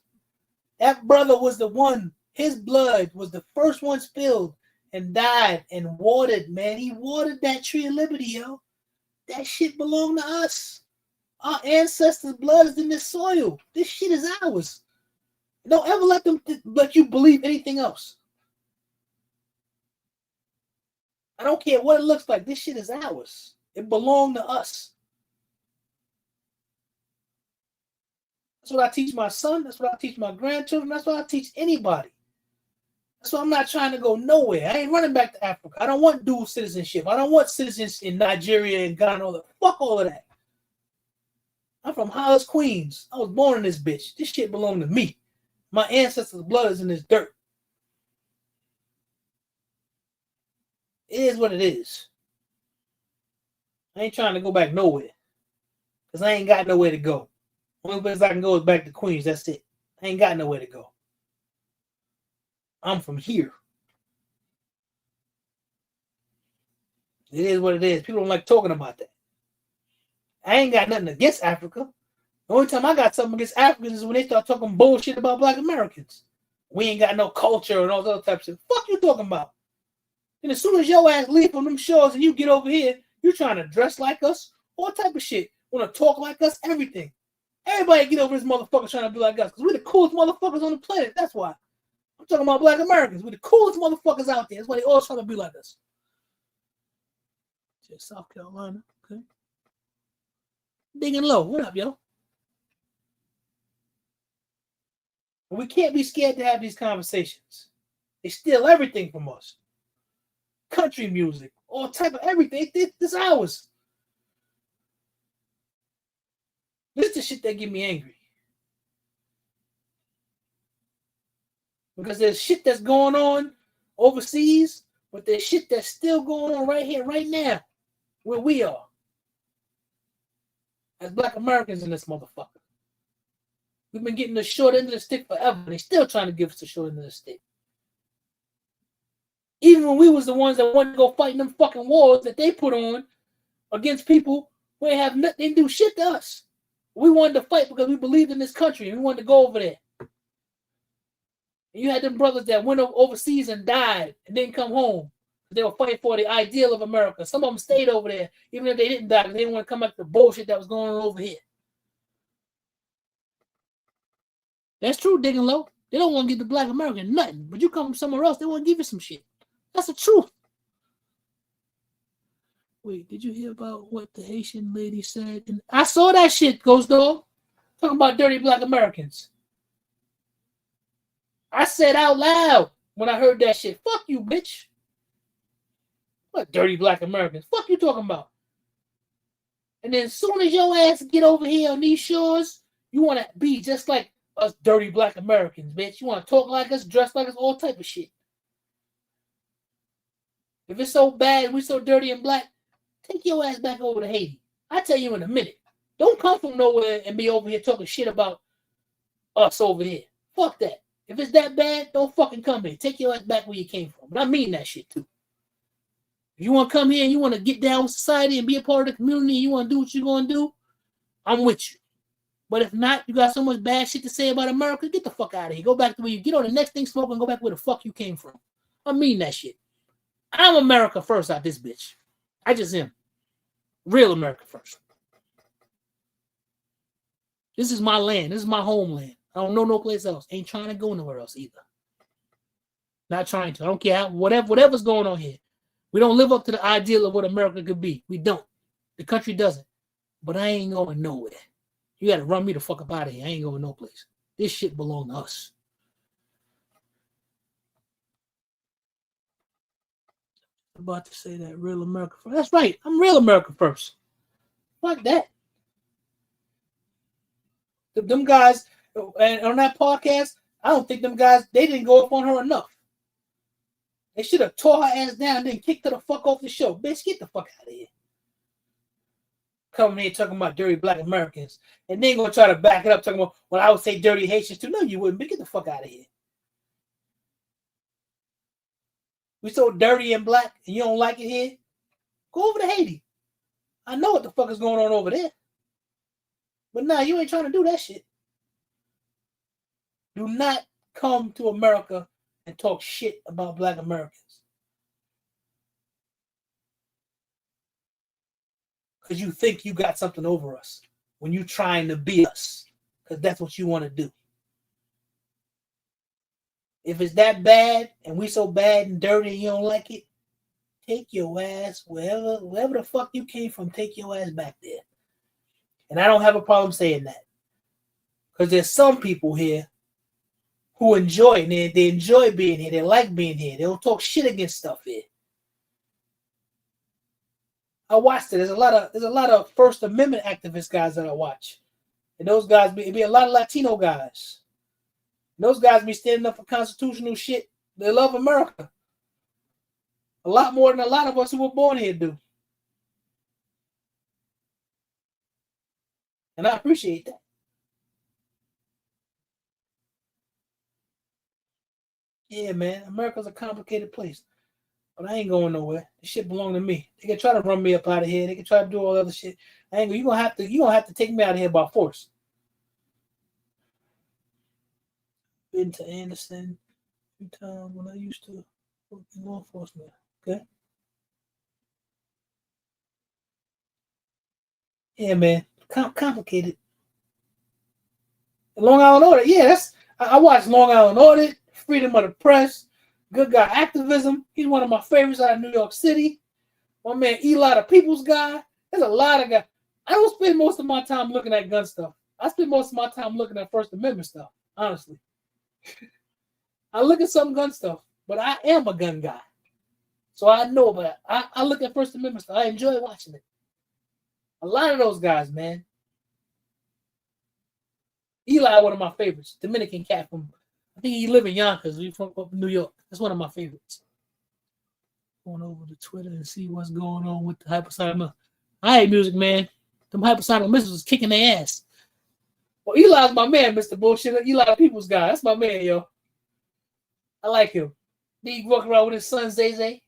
That brother was the one. His blood was the first one spilled and died and watered, man. He watered that tree of liberty, yo. That shit belonged to us. Our ancestors' blood is in this soil. This shit is ours. Don't ever let them let you believe anything else. I don't care what it looks like. This shit is ours. It belonged to us. That's what I teach my son. That's what I teach my grandchildren. That's what I teach anybody. That's why I'm not trying to go nowhere. I ain't running back to Africa. I don't want dual citizenship. I don't want citizens in Nigeria and Ghana. All that. Fuck all of that. I'm from Hollis, Queens. I was born in this bitch. This shit belonged to me. My ancestors' blood is in this dirt. It is what it is. I ain't trying to go back nowhere. Because I ain't got nowhere to go. Only place I can go is back to Queens. That's it. I ain't got nowhere to go. I'm from here. It is what it is. People don't like talking about that. I ain't got nothing against Africa. The only time I got something against Africans is when they start talking bullshit about Black Americans. We ain't got no culture and all those other types of shit. Fuck you talking about? And as soon as your ass leave from them shores and you get over here, you trying to dress like us, all type of shit. Want to talk like us, everything. Everybody get over this motherfucker trying to be like us because we're the coolest motherfuckers on the planet. That's why. I'm talking about Black Americans. We're the coolest motherfuckers out there. That's why they all trying to be like us. South Carolina, okay. Digging low. What up, yo? We can't be scared to have these conversations. They steal everything from us. Country music, all type of everything. This is ours. This is the shit that get me angry. Because there's shit that's going on overseas, but there's shit that's still going on right here, right now, where we are. As Black Americans in this motherfucker. We've been getting the short end of the stick forever. They're still trying to give us the short end of the stick. Even when we was the ones that wanted to go fight in them fucking wars that they put on against people who ain't have nothing, they didn't do shit to us. We wanted to fight because we believed in this country and we wanted to go over there. And you had them brothers that went overseas and died and didn't come home. They were fighting for the ideal of America. Some of them stayed over there, even if they didn't die, because they didn't want to come back to the bullshit that was going on over here. That's true, Digging Low. They don't want to give the Black American nothing. But you come from somewhere else, they want to give you some shit. That's the truth. Wait, did you hear about what the Haitian lady said? And I saw that shit, Ghost Dog. Talking about dirty Black Americans. I said out loud when I heard that shit, fuck you, bitch. What dirty Black Americans? Fuck you talking about? And then as soon as your ass get over here on these shores, you want to be just like us dirty Black Americans, bitch. You want to talk like us, dress like us, all type of shit. If it's so bad, we so dirty and black, take your ass back over to Haiti. I tell you in a minute. Don't come from nowhere and be over here talking shit about us over here. Fuck that. If it's that bad, don't fucking come here. Take your ass back where you came from. But I mean that shit too. If you want to come here and you want to get down with society and be a part of the community and you want to do what you're going to do, I'm with you. But if not, you got so much bad shit to say about America, get the fuck out of here. Go back to where you get on the next thing smoke and go back where the fuck you came from. I mean that shit. I'm America first out this bitch. I just am. Real America first. This is my land. This is my homeland. I don't know no place else. Ain't trying to go nowhere else either. Not trying to. I don't care how, whatever's going on here. We don't live up to the ideal of what America could be. We don't. The country doesn't. But I ain't going nowhere. You got to run me the fuck up out of here. I ain't going no place. This shit belong to us. I'm about to say that real America first. That's right. I'm real America first. Fuck that. Them guys, and on that podcast, I don't think them guys, they didn't go up on her enough. They should have tore her ass down and then kicked her the fuck off the show. Bitch, get the fuck out of here. Coming here talking about dirty Black Americans. And then gonna try to back it up talking about, well, I would say dirty Haitians too. No, you wouldn't, but get the fuck out of here. We so dirty and black and you don't like it here? Go over to Haiti. I know what the fuck is going on over there. But nah, you ain't trying to do that shit. Do not come to America and talk shit about Black Americans. Because you think you got something over us when you trying to be us. Because that's what you want to do. If it's that bad and we so bad and dirty and you don't like it, take your ass wherever the fuck you came from, take your ass back there. And I don't have a problem saying that. Because there's some people here who enjoy it. They enjoy being here. They like being here. They don't talk shit against stuff here. I watched it. There's a lot of First Amendment activist guys that I watch. And those guys be a lot of Latino guys. And those guys be standing up for constitutional shit. They love America. A lot more than a lot of us who were born here do. And I appreciate that. Yeah, man. America's a complicated place. But I ain't going nowhere. This shit belong to me. They can try to run me up out of here. They can try to do all the other shit. You gonna have to take me out of here by force. Been to Anderson a few times when I used to work in law enforcement. Okay. Yeah, man. Complicated. Long Island Audit. Yeah, I watched Long Island Audit, Freedom of the Press, Good Guy Activism. He's one of my favorites out of New York City. My man Eli, the People's Guy. There's a lot of guys. I don't spend most of my time looking at gun stuff. I spend most of my time looking at First Amendment stuff, honestly. I look at some gun stuff, but I am a gun guy. So I know about it. I look at First Amendment stuff. I enjoy watching it. A lot of those guys, man. Eli, one of my favorites. Dominican cat from, I think he live in Yonkers. He's from up in New York. That's one of my favorites. Going over to Twitter and see what's going on with the hypersonic. I hate music, man. Them hypersonic missiles is kicking their ass. Well, Eli's my man, Mr. Bullshit. Eli, the People's Guy. That's my man, yo. I like him. He walking around with his son, Zay Zay.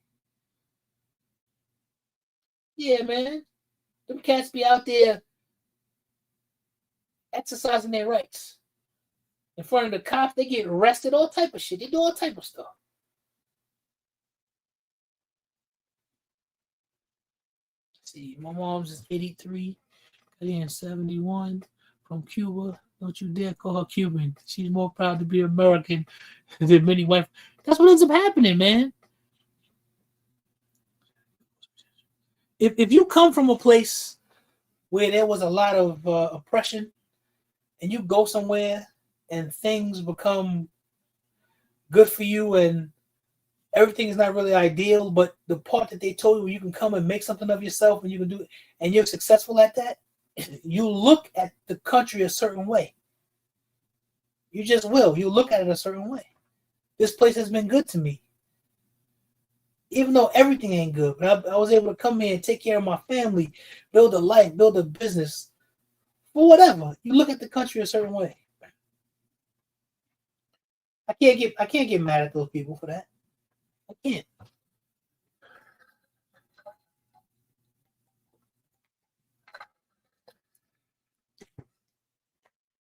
Yeah, man. Them cats be out there exercising their rights. In front of the cops, they get arrested, all type of shit. They do all type of stuff. Let's see, my mom's is 83, and 71 from Cuba. Don't you dare call her Cuban. She's more proud to be American than many white. That's what ends up happening, man. If you come from a place where there was a lot of oppression, and you go somewhere and things become good for you and everything is not really ideal, but the part that they told you can come and make something of yourself and you can do it, and you're successful at that, you look at the country a certain way. You just will. You look at it a certain way. This place has been good to me. Even though everything ain't good, but I was able to come here and take care of my family, build a life, build a business, for whatever. You look at the country a certain way. I can't get mad at those people for that. I can't.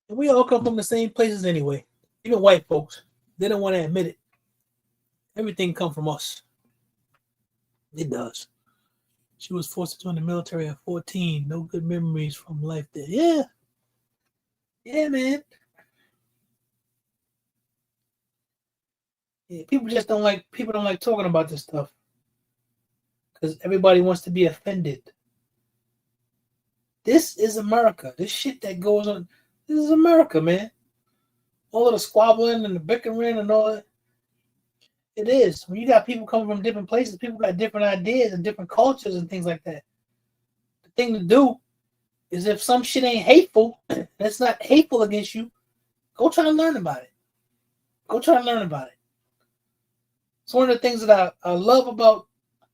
And we all come from the same places anyway. Even white folks, they don't want to admit it. Everything come from us. It does. She was forced to join the military at 14. No good memories from life there. Yeah. Yeah, man. Yeah, people don't like talking about this stuff. Because everybody wants to be offended. This is America. This shit that goes on, this is America, man. All of the squabbling and the bickering and all that. It is. When you got people coming from different places, people got different ideas and different cultures and things like that. The thing to do is if some shit ain't hateful, that's not hateful against you, go try to learn about it. Go try to learn about it. It's one of the things that I love about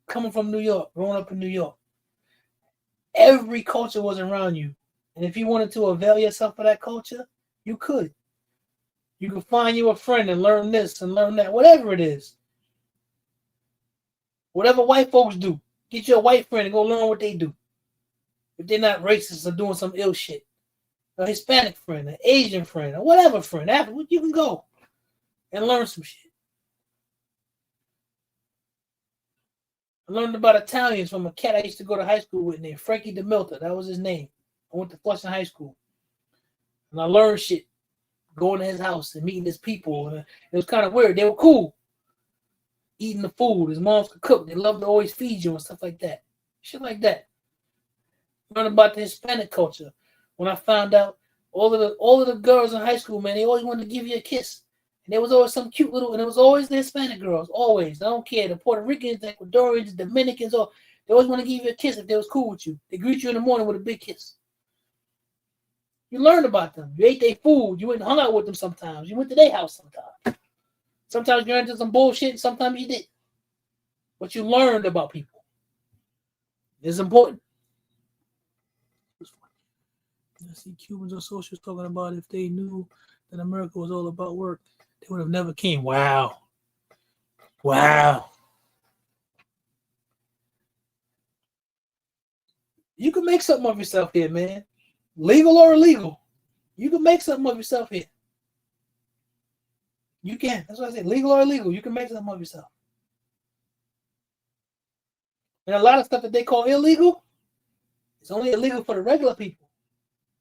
coming from New York, growing up in New York. Every culture was around you. And if you wanted to avail yourself of that culture, you could. You could find you a friend and learn this and learn that, whatever it is. Whatever white folks do, get you a white friend and go learn what they do. If they're not racist or doing some ill shit. a Hispanic friend, an Asian friend, or whatever friend. After you can go and learn some shit. I learned about Italians from a cat I used to go to high school with named Frankie DeMilta. That was his name. I went to Flushing High School. And I learned shit going to his house and meeting his people. And it was kind of weird. They were cool. Eating the food. His moms could cook. They loved to always feed you and stuff like that. Shit like that. Learned about the Hispanic culture. When I found out all of the girls in high school, man, they always wanted to give you a kiss. And there was always some cute little, and it was always the Hispanic girls, always. I don't care. The Puerto Ricans, the Ecuadorians, the Dominicans, they always want to give you a kiss if they was cool with you. They greet you in the morning with a big kiss. You learned about them. You ate their food. You went and hung out with them sometimes. You went to their house sometimes. Sometimes you ran into some bullshit, and sometimes you didn't. But you learned about people. It's important. I see Cubans or socialists talking about if they knew that America was all about work, they would have never came. Wow. Wow. You can make something of yourself here, man. Legal or illegal. You can make something of yourself here. You can. That's what I said. Legal or illegal. You can make something of yourself. And a lot of stuff that they call illegal, it's only illegal for the regular people.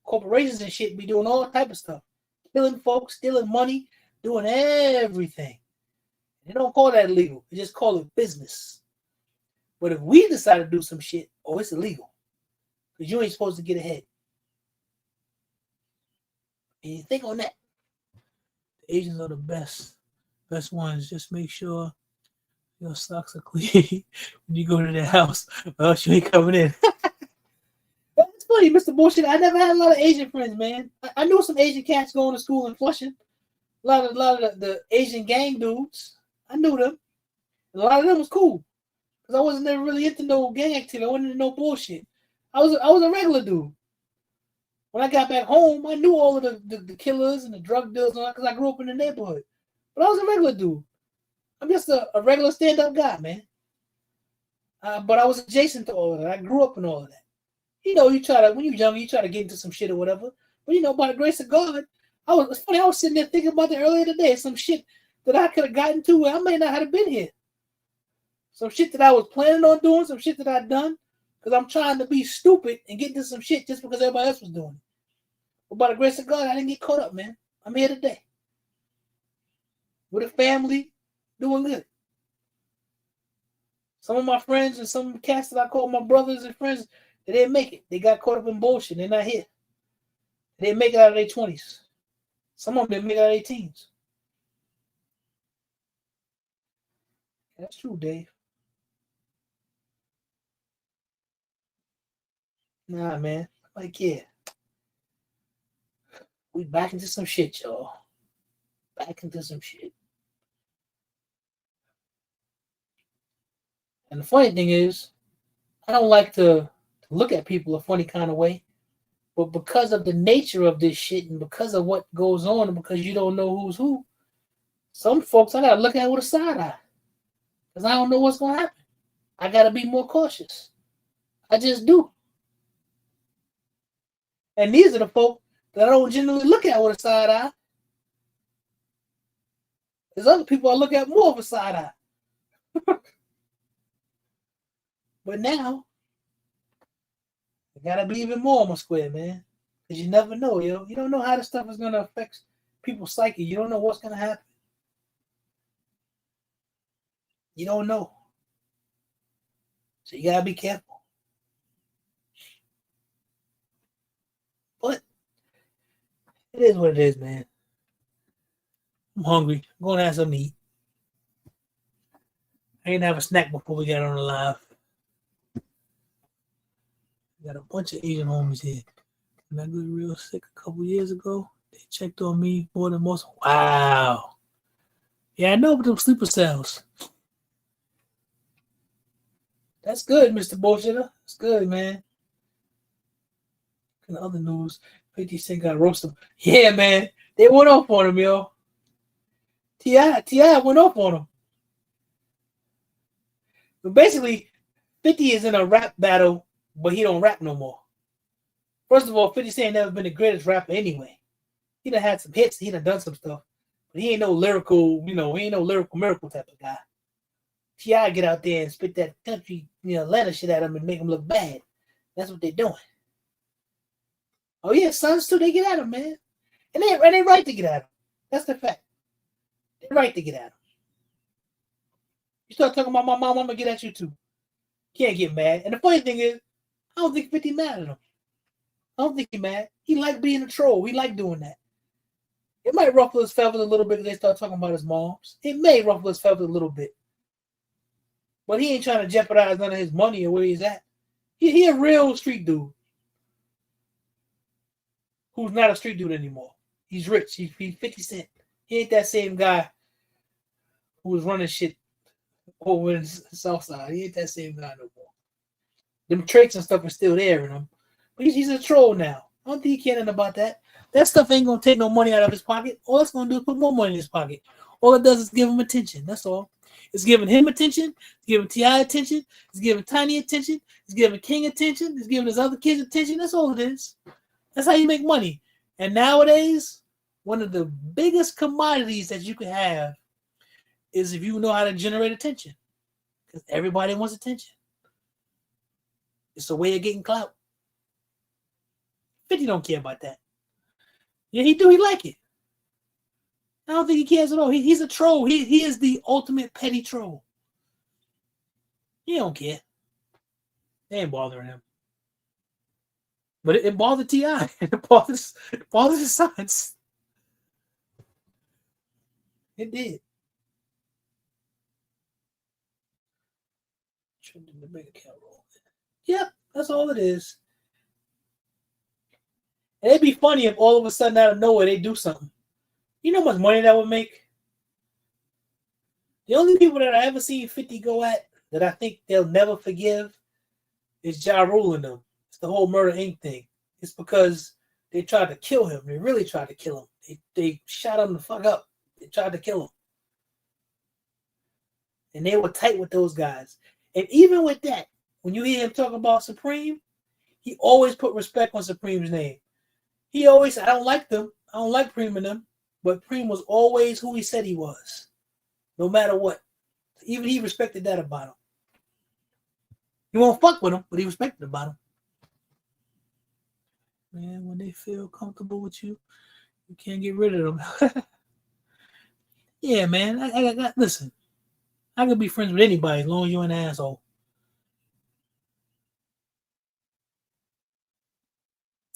Corporations and shit be doing all type of stuff. Killing folks, stealing money, doing everything. They don't call that illegal. They just call it business. But if we decide to do some shit, it's illegal. Because you ain't supposed to get ahead. And you think on that. The Asians are the best ones. Just make sure your socks are clean when you go to their house, or else you ain't coming in. That's funny, Mr. Bullshit. I never had a lot of Asian friends, man. I knew some Asian cats going to school in Flushing. A lot of the Asian gang dudes. I knew them. And a lot of them was cool. Because I wasn't never really into no gang activity. I wasn't into no bullshit. I was a regular dude. When I got back home, I knew all of the killers and the drug dealers because I grew up in the neighborhood. But I was a regular dude. I'm just a regular stand-up guy, man. But I was adjacent to all of that. I grew up in all of that. You know, when you're young, you try to get into some shit or whatever. But, by the grace of God, it's funny, I was sitting there thinking about it earlier today. Some shit that I could have gotten to where I may not have been here. Some shit that I was planning on doing, some shit that I'd done. Because I'm trying to be stupid and get into some shit just because everybody else was doing it. But by the grace of God, I didn't get caught up, man. I'm here today. With a family, doing good. Some of my friends and some cats that I call my brothers and friends, they didn't make it. They got caught up in bullshit. They're not here. They didn't make it out of their 20s. Some of them didn't make it out of their teens. That's true, Dave. Nah, man. Yeah. We back into some shit, y'all. Back into some shit. And the funny thing is, I don't like to look at people a funny kind of way. But because of the nature of this shit and because of what goes on and because you don't know who's who, some folks I got to look at with a side eye. Because I don't know what's going to happen. I got to be more cautious. I just do. And these are the folk that I don't generally look at with a side eye. There's other people I look at more of a side eye. But now, I gotta be even more on my square, man. Because you never know, yo. You don't know how this stuff is gonna affect people's psyche. You don't know what's gonna happen. You don't know. So you gotta be careful. But it is what it is, man. I'm hungry. I'm going to have something to eat. I didn't have a snack before we got on the live. We got a bunch of Asian homies here. When I got real sick a couple years ago, they checked on me more than most. Wow. Yeah, I know about them sleeper cells. That's good, Mr. Bullshitter. That's good, man. In other news, 50 Cent got roasted. Yeah, man. They went off on him, yo. T.I. went off on him. But basically, 50 is in a rap battle, but he don't rap no more. First of all, 50 Cent ain't never been the greatest rapper anyway. He done had some hits. He done done some stuff. But he ain't no lyrical, he ain't no lyrical miracle type of guy. T.I. get out there and spit that country, Atlanta shit at him and make him look bad. That's what they're doing. Oh yeah, Sons too, they get at him, man. And they right to get at him. That's the fact. They're right to get at him. You start talking about my mom, I'm gonna get at you too. Can't get mad. And the funny thing is, I don't think 50 mad at him. I don't think he mad. He like being a troll. He like doing that. It might ruffle his feathers a little bit if they start talking about his moms. It may ruffle his feathers a little bit. But he ain't trying to jeopardize none of his money or where he's at. He a real street dude. Who's not a street dude anymore. He's rich. He's 50 Cent. He ain't that same guy who was running shit over in the South Side. He ain't that same guy no more. Them traits and stuff are still there in him. But he's a troll now. I don't think he cares about that. That stuff ain't going to take no money out of his pocket. All it's going to do is put more money in his pocket. All it does is give him attention. That's all. It's giving him attention. It's giving T.I. attention. It's giving Tiny attention. It's giving King attention. It's giving his other kids attention. That's all it is. That's how you make money. And nowadays, one of the biggest commodities that you can have is if you know how to generate attention. Because everybody wants attention. It's a way of getting clout. 50 don't care about that. Yeah, he do. He like it. I don't think he cares at all. He's a troll. He is the ultimate petty troll. He don't care. They ain't bothering him. But it bothered T.I. It bothered his sons. It did. The bank account roll. Yep, that's all it is. And it'd be funny if all of a sudden out of nowhere they do something. You know how much money that would make? The only people that I ever seen 50 go at that I think they'll never forgive is Ja Rule and them. It's the whole Murder Inc. thing. It's because they tried to kill him. They really tried to kill him. They shot him the fuck up. They tried to kill him. And they were tight with those guys. And even with that, when you hear him talk about Supreme, he always put respect on Supreme's name. He always said, I don't like them. I don't like Preem and them. But Preem was always who he said he was. No matter what. Even he respected that about him. He won't fuck with him, but he respected about him. Man, when they feel comfortable with you, you can't get rid of them. Yeah, man. I listen. I could be friends with anybody as long as you're an asshole.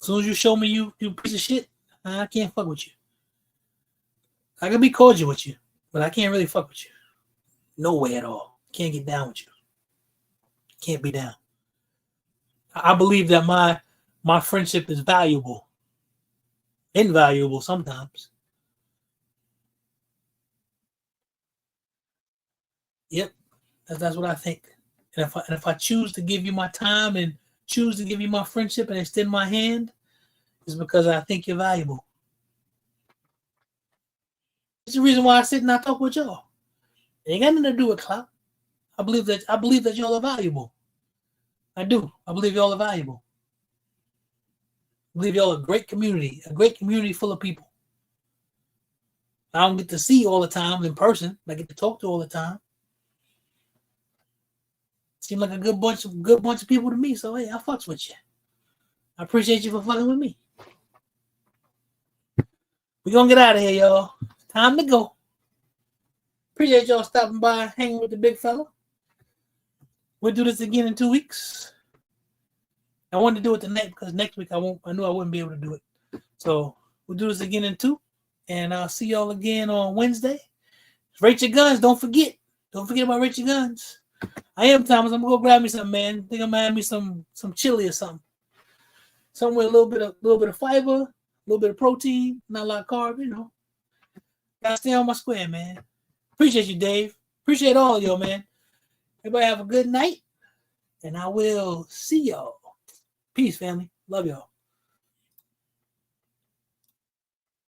As soon as you show me you piece of shit, I can't fuck with you. I can be cordial with you, but I can't really fuck with you. No way at all. Can't get down with you. Can't be down. I believe that my friendship is valuable. Invaluable sometimes. Yep. That's what I think. And if I choose to give you my time and choose to give you my friendship and extend my hand, it's because I think you're valuable. It's the reason why I sit and I talk with y'all. It ain't got nothing to do with clout. I believe that y'all are valuable. I do. I believe y'all are valuable. I believe y'all are a great community full of people. I don't get to see all the time in person. I get to talk to all the time. Seem like a good bunch of people to me. So hey, I fucks with you. I appreciate you for fucking with me. We're gonna get out of here, y'all. Time to go. Appreciate y'all stopping by, hanging with the big fella. We'll do this again in 2 weeks. I wanted to do it tonight because next week I knew I wouldn't be able to do it. So we'll do this again in 2. And I'll see y'all again on Wednesday. Rate your guns. Don't forget. Don't forget about Rate Your Guns. I am Thomas. I'm gonna go grab me something, man. I think I'm gonna have me some chili or something. Something with a little bit of fiber, a little bit of protein, not a lot of carb, you know. Gotta stay on my square, man. Appreciate you, Dave. Appreciate all of y'all, man. Everybody have a good night. And I will see y'all. Peace, family. Love y'all.